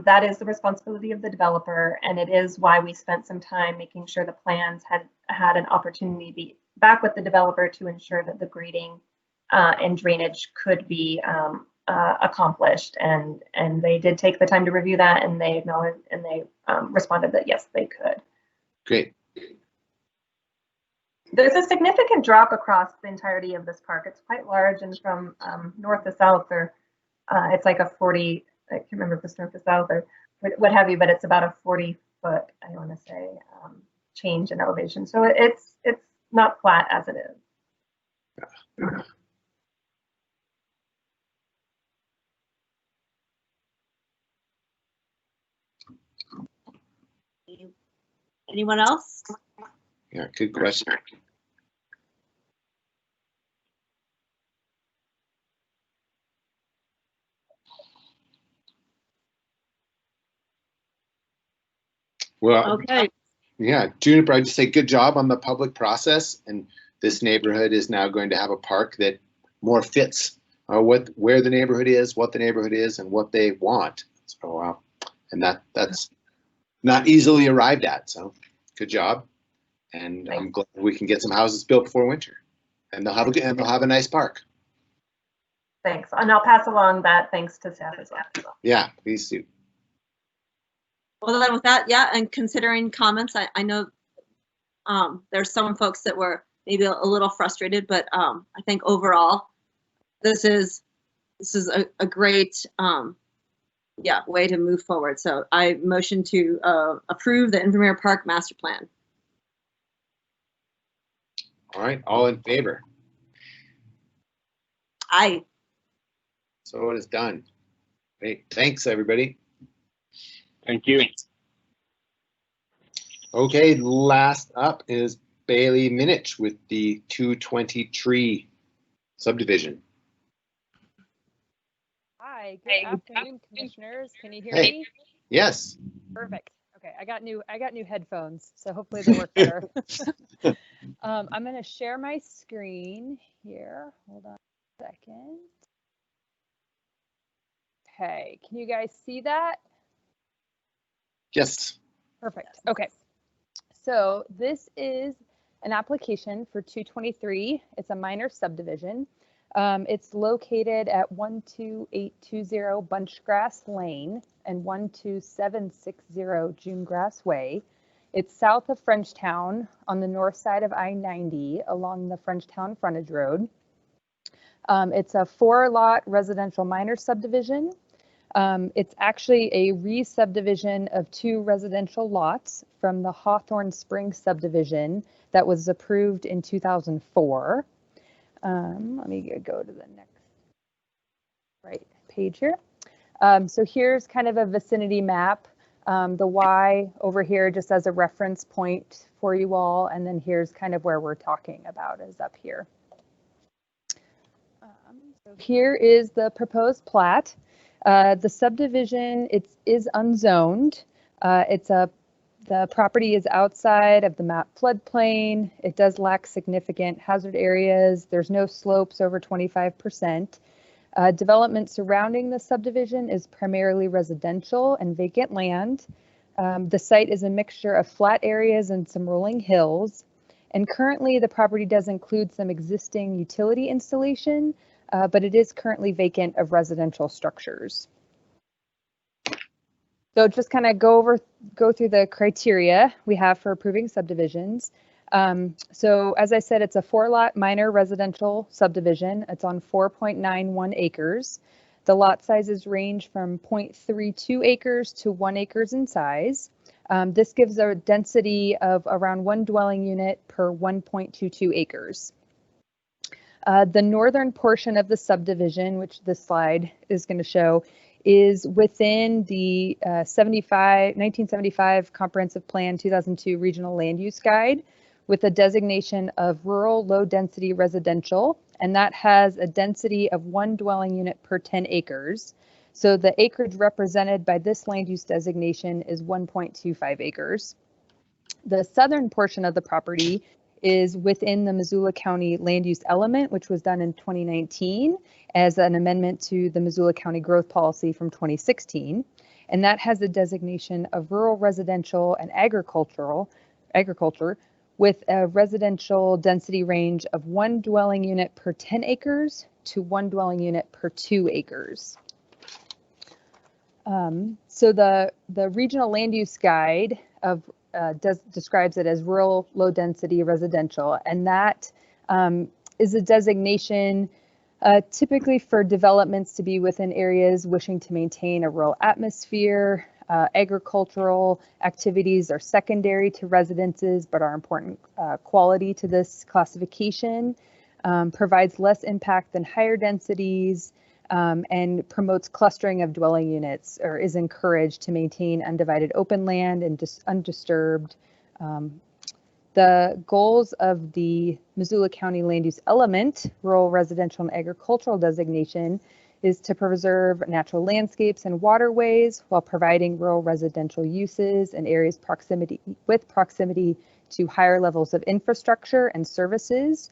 S9: that is the responsibility of the developer, and it is why we spent some time making sure the plans had an opportunity to be back with the developer to ensure that the grading and drainage could be accomplished, and they did take the time to review that, and they acknowledged, and they responded that yes, they could.
S1: Great.
S9: There's a significant drop across the entirety of this park. It's quite large, and from north to south, or it's like a 40, I can't remember if it's north to south or what have you, but it's about a 40-foot, I want to say, change in elevation. So it's not flat as it is.
S4: Anyone else?
S1: Yeah, good question. Well,
S4: okay.
S1: Yeah, Juniper, I'd just say good job on the public process, and this neighborhood is now going to have a park that more fits where the neighborhood is, what the neighborhood is, and what they want. So, and that's not easily arrived at. So, good job, and I'm glad we can get some houses built before winter, and they'll have a nice park.
S9: Thanks, and I'll pass along that thanks to staff as well.
S1: Yeah, please do.
S4: Well, then with that, yeah, and considering comments, I know there's some folks that were maybe a little frustrated, but I think overall, this is a great way to move forward. So I motion to approve the Invermere Park Master Plan.
S1: All right, all in favor?
S4: Aye.
S1: So it is done. Great, thanks everybody.
S10: Thank you.
S1: Okay, last up is Bailey Minich with the 220 Tree Subdivision.
S11: Hi, good afternoon, commissioners. Can you hear me?
S1: Yes.
S11: Perfect. Okay, I got new headphones, so hopefully they work better. I'm going to share my screen here. Hold on a second. Okay, can you guys see that?
S1: Yes.
S11: Perfect. Okay. So this is an application for 223. It's a minor subdivision. It's located at 12820 Bunchgrass Lane and 12760 Junegrass Way. It's south of Frenchtown on the north side of I-90 along the Frenchtown frontage road. It's a 4-lot residential minor subdivision. It's actually a re-subdivision of 2 residential lots from the Hawthorne Springs subdivision that was approved in 2004. Let me go to the next page here. So here's kind of a vicinity map. The Y over here just as a reference point for you all, and then here's kind of where we're talking about is up here. So here is the proposed plat. The subdivision is unzoned. The property is outside of the map floodplain. It does lack significant hazard areas. There's no slopes over 25%. Development surrounding the subdivision is primarily residential and vacant land. The site is a mixture of flat areas and some rolling hills. And currently the property does include some existing utility installation, but it is currently vacant of residential structures. So just kind of go through the criteria we have for approving subdivisions. So as I said, it's a 4-lot minor residential subdivision. It's on 4.91 acres. The lot sizes range from 0.32 acres to 1 acre in size. This gives a density of around 1 dwelling unit per 1.22 acres. The northern portion of the subdivision, which this slide is going to show, is within the 1975 Comprehensive Plan 2002 Regional Land Use Guide with a designation of rural low density residential, and that has a density of 1 dwelling unit per 10 acres. So the acreage represented by this land use designation is 1.25 acres. The southern portion of the property is within the Missoula County land use element, which was done in 2019 as an amendment to the Missoula County growth policy from 2016. And that has a designation of rural residential and agriculture with a residential density range of 1 dwelling unit per 10 acres to 1 dwelling unit per 2 acres. So the regional land use guide describes it as rural low density residential, and that is a designation typically for developments to be within areas wishing to maintain a rural atmosphere. Agricultural activities are secondary to residences but are important quality to this classification, provides less impact than higher densities, and promotes clustering of dwelling units, or is encouraged to maintain undivided open land and undisturbed. The goals of the Missoula County land use element, rural residential and agricultural designation, is to preserve natural landscapes and waterways while providing rural residential uses in areas with proximity to higher levels of infrastructure and services.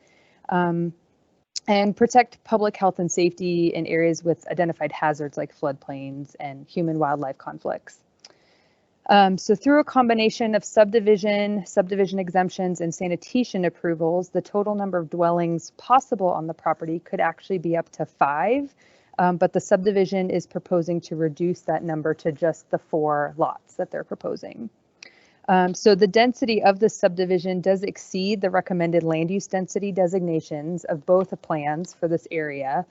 S11: And protect public health and safety in areas with identified hazards like floodplains and human-wildlife conflicts. So through a combination of subdivision exemptions, and sanitation approvals, the total number of dwellings possible on the property could actually be up to 5, but the subdivision is proposing to reduce that number to just the 4 lots that they're proposing. So the density of the subdivision does exceed the recommended land use density designations of both the plans for this area.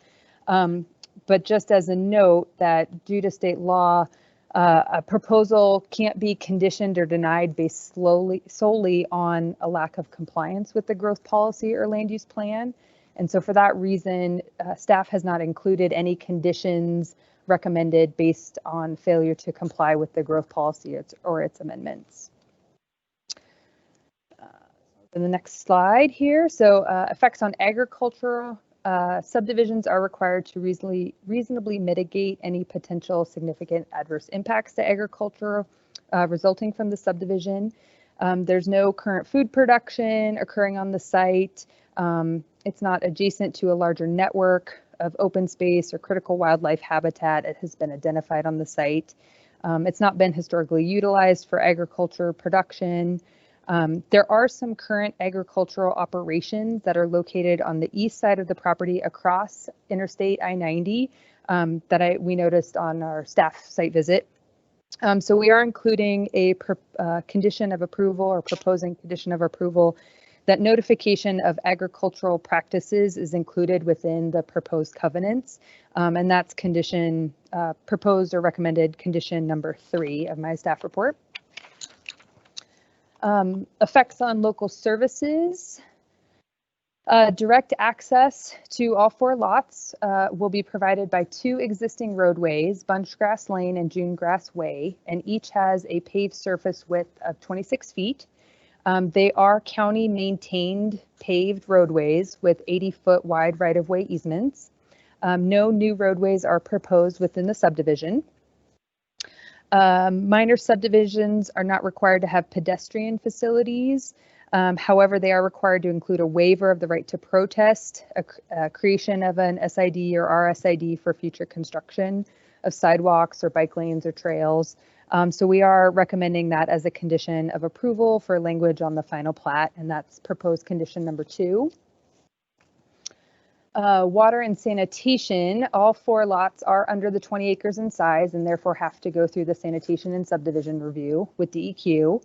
S11: But just as a note that due to state law, a proposal can't be conditioned or denied based solely on a lack of compliance with the growth policy or land use plan. And so for that reason, staff has not included any conditions recommended based on failure to comply with the growth policy or its amendments. In the next slide here, so effects on agricultural subdivisions are required to reasonably mitigate any potential significant adverse impacts to agriculture resulting from the subdivision. There's no current food production occurring on the site. It's not adjacent to a larger network of open space or critical wildlife habitat that has been identified on the site. It's not been historically utilized for agriculture production. There are some current agricultural operations that are located on the east side of the property across Interstate I-90 that we noticed on our staff site visit. So we are including a condition of approval, or proposing condition of approval, that notification of agricultural practices is included within the proposed covenants. And that's condition proposed or recommended condition number 3 of my staff report. Effects on local services. Direct access to all 4 lots will be provided by 2 existing roadways, Bunchgrass Lane and Junegrass Way, and each has a paved surface width of 26 feet. They are county maintained paved roadways with 80-foot wide right-of-way easements. No new roadways are proposed within the subdivision. Minor subdivisions are not required to have pedestrian facilities. However, they are required to include a waiver of the right to protest, a creation of an SID or RSID for future construction of sidewalks or bike lanes or trails. So we are recommending that as a condition of approval for language on the final plat, and that's proposed condition number 2. Water and sanitation, all 4 lots are under the 20 acres in size and therefore have to go through the sanitation and subdivision review with DEQ.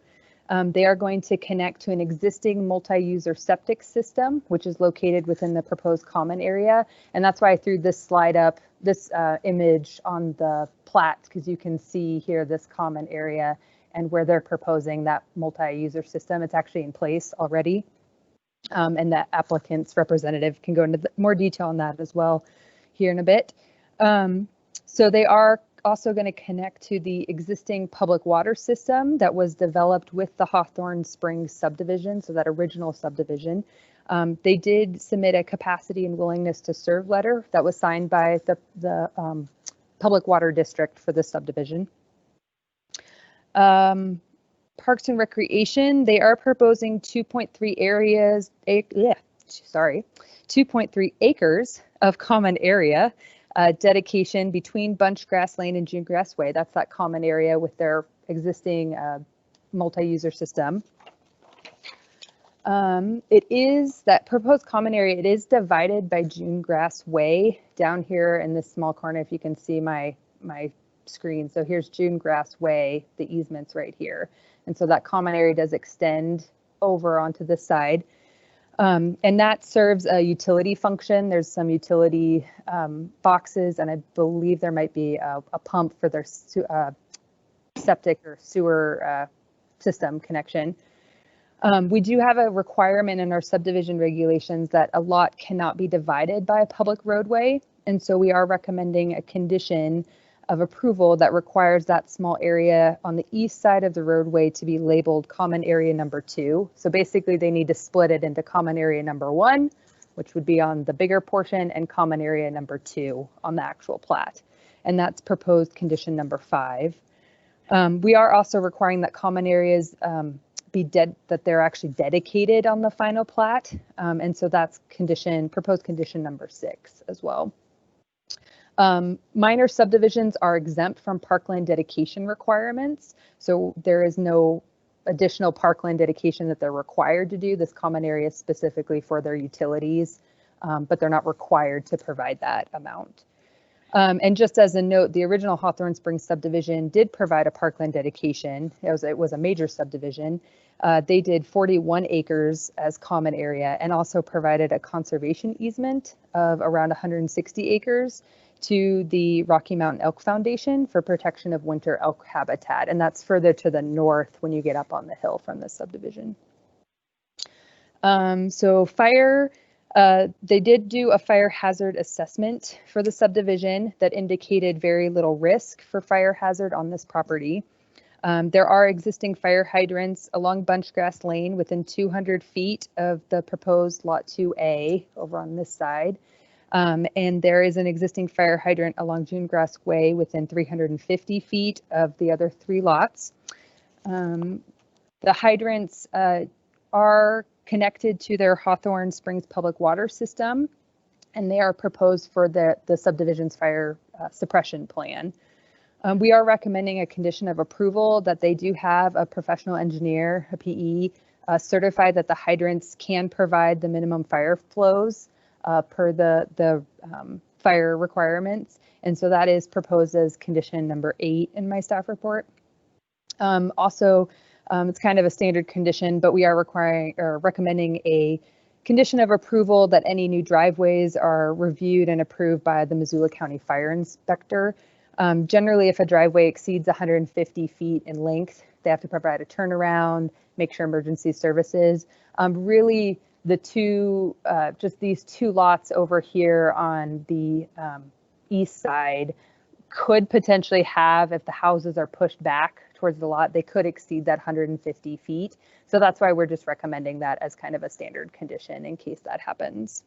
S11: They are going to connect to an existing multi-user septic system, which is located within the proposed common area. And that's why I threw this slide up, this image on the plat, because you can see here this common area and where they're proposing that multi-user system. It's actually in place already. And the applicant's representative can go into more detail on that as well here in a bit. So they are also going to connect to the existing public water system that was developed with the Hawthorne Springs subdivision, so that original subdivision. They did submit a capacity and willingness to serve letter that was signed by the public water district for the subdivision. Parks and Recreation, they are proposing 2.3 acres of common area dedication between Bunchgrass Lane and Junegrass Way. That's that common area with their existing multi-user system. It is that proposed common area, it is divided by Junegrass Way down here in this small corner, if you can see my screen. So here's Junegrass Way, the easement's right here. And so that common area does extend over onto this side. And that serves a utility function. There's some utility boxes, and I believe there might be a pump for their septic or sewer system connection. We do have a requirement in our subdivision regulations that a lot cannot be divided by a public roadway. And so we are recommending a condition of approval that requires that small area on the east side of the roadway to be labeled common area number 2. So basically they need to split it into common area number 1, which would be on the bigger portion, and common area number 2 on the actual plat. And that's proposed condition number 5. We are also requiring that common areas that they're actually dedicated on the final plat. And so that's proposed condition number 6 as well. Minor subdivisions are exempt from parkland dedication requirements. So there is no additional parkland dedication that they're required to do. This common area is specifically for their utilities, but they're not required to provide that amount. And just as a note, the original Hawthorne Springs subdivision did provide a parkland dedication. It was a major subdivision. They did 41 acres as common area and also provided a conservation easement of around 160 acres to the Rocky Mountain Elk Foundation for protection of winter elk habitat. And that's further to the north when you get up on the hill from the subdivision. So fire, they did do a fire hazard assessment for the subdivision that indicated very little risk for fire hazard on this property. There are existing fire hydrants along Bunchgrass Lane within 200 feet of the proposed Lot 2A over on this side. And there is an existing fire hydrant along Junegrass Way within 350 feet of the other 3 lots. The hydrants are connected to their Hawthorne Springs public water system, and they are proposed for the subdivision's fire suppression plan. We are recommending a condition of approval that they do have a professional engineer, a PE, certified that the hydrants can provide the minimum fire flows per the fire requirements. And so that is proposed as condition number 8 in my staff report. It's kind of a standard condition, but we are recommending a condition of approval that any new driveways are reviewed and approved by the Missoula County Fire Inspector. Generally, if a driveway exceeds 150 feet in length, they have to provide a turnaround, make sure emergency services. Really, the two, just these two lots over here on the east side could potentially have, if the houses are pushed back towards the lot, they could exceed that 150 feet. So that's why we're just recommending that as kind of a standard condition in case that happens.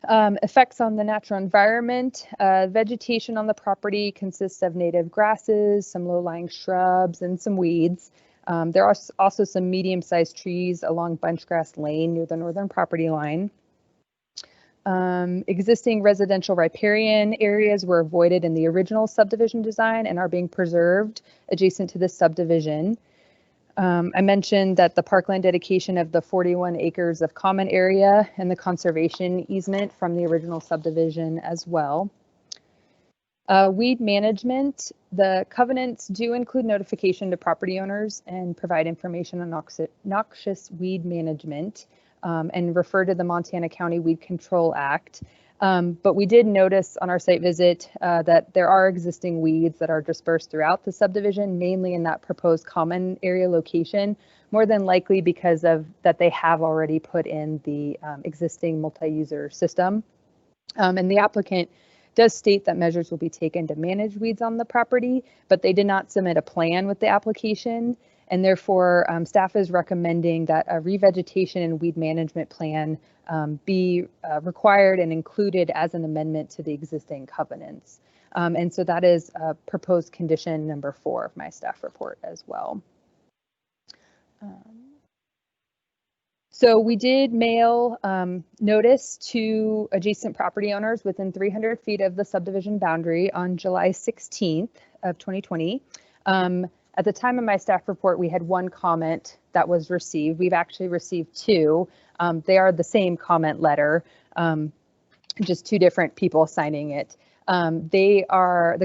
S11: Effects on the natural environment. Vegetation on the property consists of native grasses, some low-lying shrubs, and some weeds. There are also some medium-sized trees along Bunchgrass Lane near the northern property line. Existing residential riparian areas were avoided in the original subdivision design and are being preserved adjacent to this subdivision. I mentioned that the parkland dedication of the 41 acres of common area and the conservation easement from the original subdivision as well. Weed management, the covenants do include notification to property owners and provide information on noxious weed management and refer to the Montana County Weed Control Act. But we did notice on our site visit that there are existing weeds that are dispersed throughout the subdivision, mainly in that proposed common area location, more than likely because of that they have already put in the existing multi-user system. And the applicant does state that measures will be taken to manage weeds on the property, but they did not submit a plan with the application. And therefore, staff is recommending that a revegetation and weed management plan be required and included as an amendment to the existing covenants. And so that is proposed condition number 4 of my staff report as well. So we did mail notice to adjacent property owners within 300 feet of the subdivision boundary on July 16th of 2020. At the time of my staff report, we had 1 comment that was received. We've actually received 2. They are the same comment letter, just 2 different people signing it. They are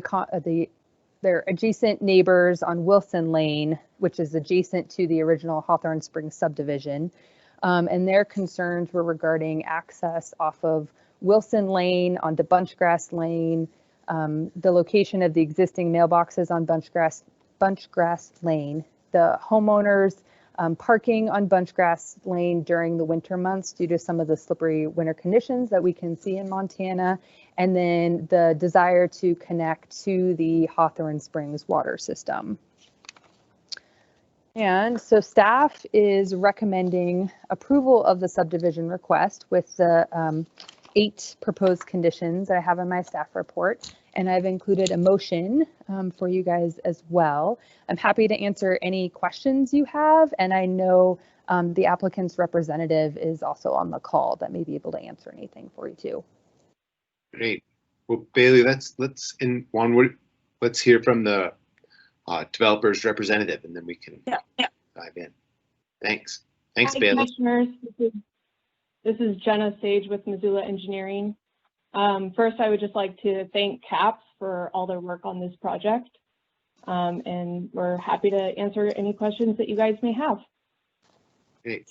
S11: they're adjacent neighbors on Wilson Lane, which is adjacent to the original Hawthorne Springs subdivision. And their concerns were regarding access off of Wilson Lane onto Bunchgrass Lane, the location of the existing mailboxes on Bunchgrass Lane, the homeowners parking on Bunchgrass Lane during the winter months due to some of the slippery winter conditions that we can see in Montana, and then the desire to connect to the Hawthorne Springs water system. And so staff is recommending approval of the subdivision request with the 8 proposed conditions that I have in my staff report. And I've included a motion for you guys as well. I'm happy to answer any questions you have. And I know the applicant's representative is also on the call that may be able to answer anything for you too.
S1: Great. Well, Bailey, let's hear from the developer's representative, and then we can dive in. Thanks. Thanks,
S12: Hi,
S1: Bailey.
S12: Commissioners. This is Jenna Sage with Missoula Engineering. First, I would just like to thank CAPS for all their work on this project. And we're happy to answer any questions that you guys may have.
S1: Great.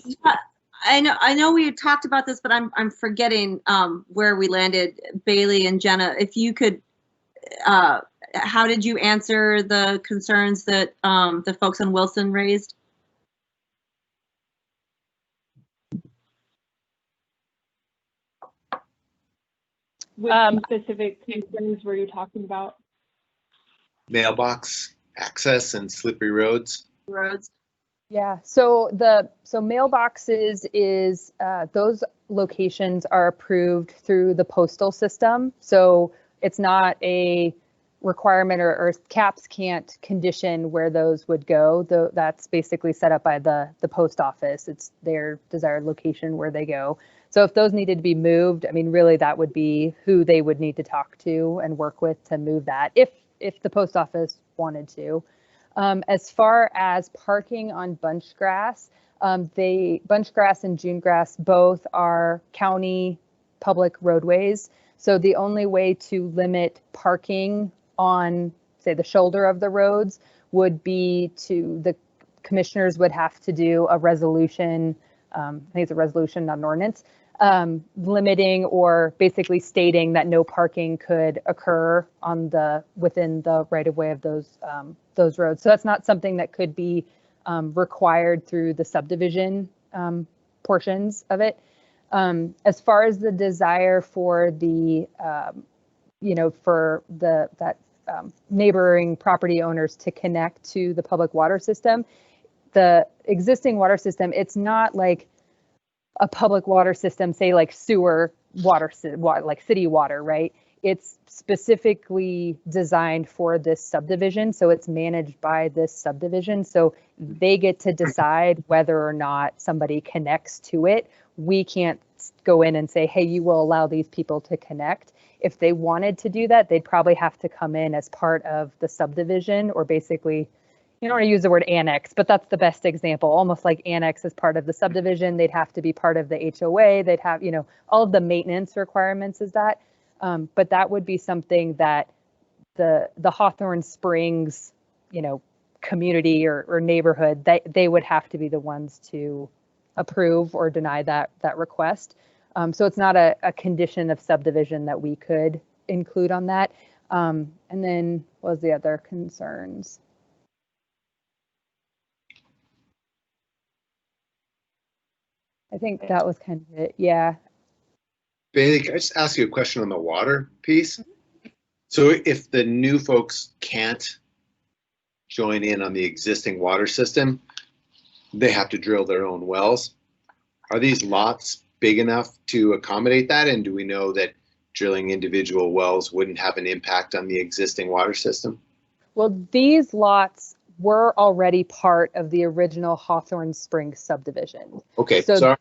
S4: I know we had talked about this, but I'm forgetting where we landed. Bailey and Jenna, if you could, how did you answer the concerns that the folks on Wilson raised?
S12: Which specific concerns were you talking about?
S1: Mailbox access and slippery roads.
S11: Yeah, so mailboxes is those locations are approved through the postal system. So it's not a requirement, or CAPS can't condition where those would go. Though that's basically set up by the post office. It's their desired location where they go. So if those needed to be moved, I mean, really that would be who they would need to talk to and work with to move that if the post office wanted to. As far as parking on Bunchgrass, Bunchgrass and Junegrass both are county public roadways. So the only way to limit parking on, say, the shoulder of the roads would be the commissioners would have to do a resolution. I think it's a resolution, not an ordinance, limiting or basically stating that no parking could occur within the right of way of those roads. So that's not something that could be required through the subdivision portions of it. As far as the desire for the, for that neighboring property owners to connect to the public water system, the existing water system, it's not like a public water system, say like sewer water, like city water, right? It's specifically designed for this subdivision, so it's managed by this subdivision. So they get to decide whether or not somebody connects to it. We can't go in and say, hey, you will allow these people to connect. If they wanted to do that, they'd probably have to come in as part of the subdivision, or basically, you don't want to use the word annex, but that's the best example, almost like annex as part of the subdivision. They'd have to be part of the HOA. They'd have, all of the maintenance requirements is that. But that would be something that the Hawthorne Springs, community or neighborhood, they would have to be the ones to approve or deny that request. So it's not a condition of subdivision that we could include on that. And then what was the other concerns? I think that was kind of it. Yeah.
S1: Bailey, can I just ask you a question on the water piece? So if the new folks can't join in on the existing water system, they have to drill their own wells. Are these lots big enough to accommodate that? And do we know that drilling individual wells wouldn't have an impact on the existing water system?
S11: Well, these lots were already part of the original Hawthorne Springs subdivision.
S1: Okay,
S11: so,
S1: sorry.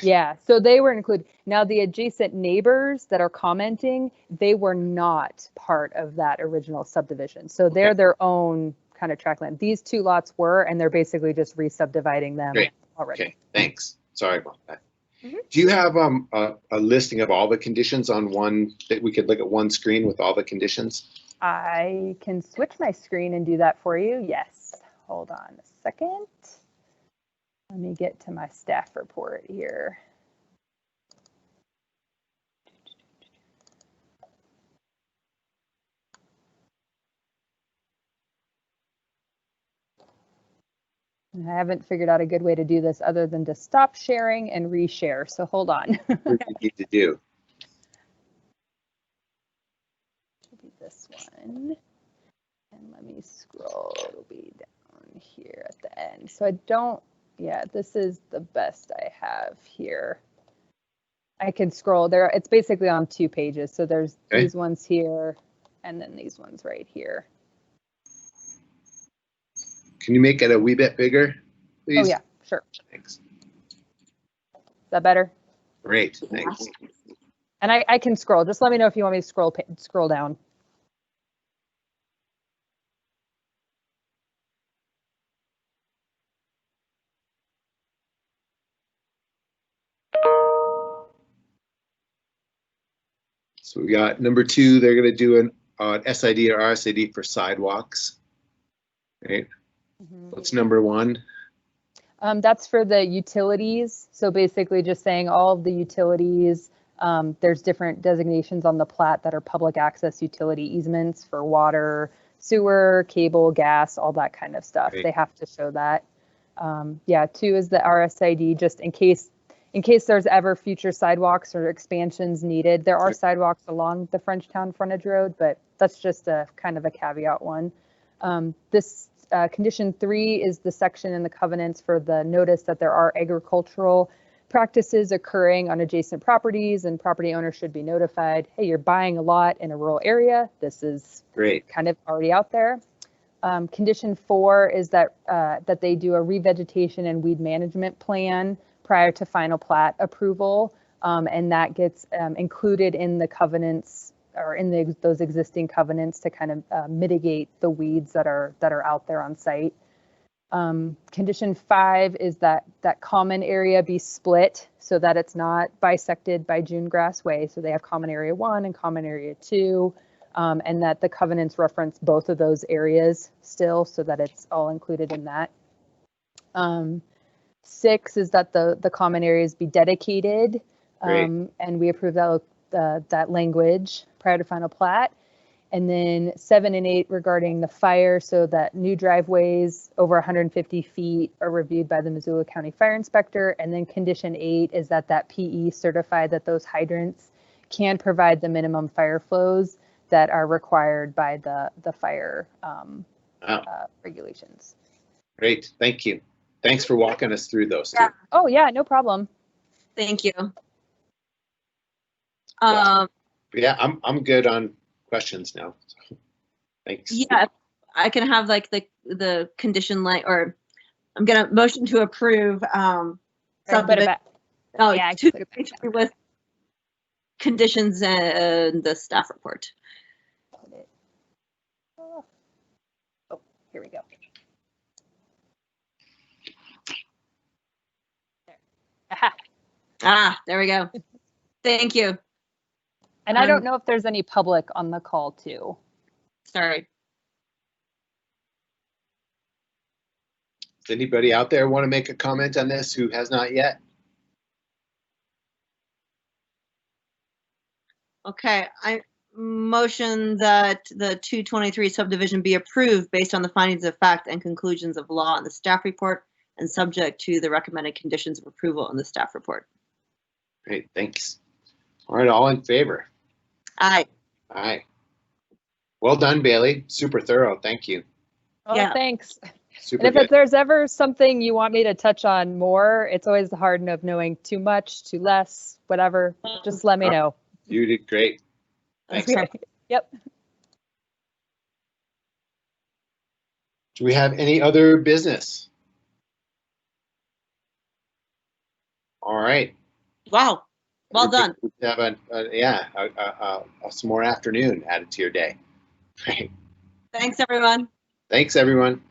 S11: Yeah, so they were included. Now the adjacent neighbors that are commenting, they were not part of that original subdivision. So they're their own kind of tract land. These two lots were, and they're basically just re-subdividing them already.
S1: Okay, thanks. Sorry about that. Mm-hmm. Do you have a listing of all the conditions on one, that we could look at one screen with all the conditions?
S11: I can switch my screen and do that for you. Yes. Hold on a second. Let me get to my staff report here. I haven't figured out a good way to do this other than to stop sharing and reshare. So hold on.
S1: What do you need to do?
S11: Maybe this one. And let me scroll. It'll be down here at the end. So I don't, yeah, this is the best I have here. I can scroll there. It's basically on 2 pages. So there's these ones here and then these ones right here.
S1: Can you make it a wee bit bigger, please?
S11: Oh, yeah, sure.
S1: Thanks.
S11: Is that better?
S1: Great, thanks.
S11: And I can scroll. Just let me know if you want me to scroll down.
S1: So we got number 2, they're going to do an SID or RSID for sidewalks. Right. What's number 1?
S11: That's for the utilities. So basically just saying all of the utilities, there's different designations on the plat that are public access utility easements for water, sewer, cable, gas, all that kind of stuff. Right. They have to show that. Yeah, 2 is the RSID, just in case there's ever future sidewalks or expansions needed. There are sidewalks along the Frenchtown frontage road, but that's just a kind of a caveat one. This condition 3 is the section in the covenants for the notice that there are agricultural practices occurring on adjacent properties and property owners should be notified. Hey, you're buying a lot in a rural area. This is
S1: great,
S11: kind of already out there. Condition 4 is that that they do a revegetation and weed management plan prior to final plat approval, and that gets included in the covenants or in those existing covenants to kind of mitigate the weeds that are out there on site. Condition 5 is that common area be split so that it's not bisected by June Grass Way. So they have common area 1 and common area 2, and that the covenants reference both of those areas still so that it's all included in that. 6 is that the common areas be dedicated, and we approve that language prior to final plat. And then 7 and 8 regarding the fire, so that new driveways over 150 feet are reviewed by the Missoula County Fire Inspector. And then condition 8 is that PE certified that those hydrants can provide the minimum fire flows that are required by the fire regulations.
S1: Great, thank you. Thanks for walking us through those.
S11: Yeah. Oh yeah, no problem.
S4: Thank you.
S1: Yeah, I'm good on questions now. So, thanks.
S4: Yeah, I can have like the condition or I'm gonna motion to approve.
S11: Yeah,
S4: with conditions and the staff report.
S11: Oh, here we go. There. Aha.
S4: There we go. Thank you.
S11: And I don't know if there's any public on the call too.
S4: Sorry.
S1: Does anybody out there want to make a comment on this who has not yet?
S4: Okay, I motion that the 223 subdivision be approved based on the findings of fact and conclusions of law in the staff report and subject to the recommended conditions of approval in the staff report.
S1: Great, thanks. All right, all in favor?
S4: Aye.
S1: Aye. Well done, Bailey. Super thorough. Thank you.
S11: Oh,
S4: Yeah.
S11: Thanks.
S1: Super
S11: And if
S1: good.
S11: there's ever something you want me to touch on more, it's always the hard of knowing too much, too less, whatever. Just let me know.
S1: You did great. Thanks.
S11: Okay. Yep.
S1: Do we have any other business? All right.
S4: Wow. Well done.
S1: We have some more afternoon added to your day. Great.
S4: Thanks, everyone.
S1: Thanks, everyone.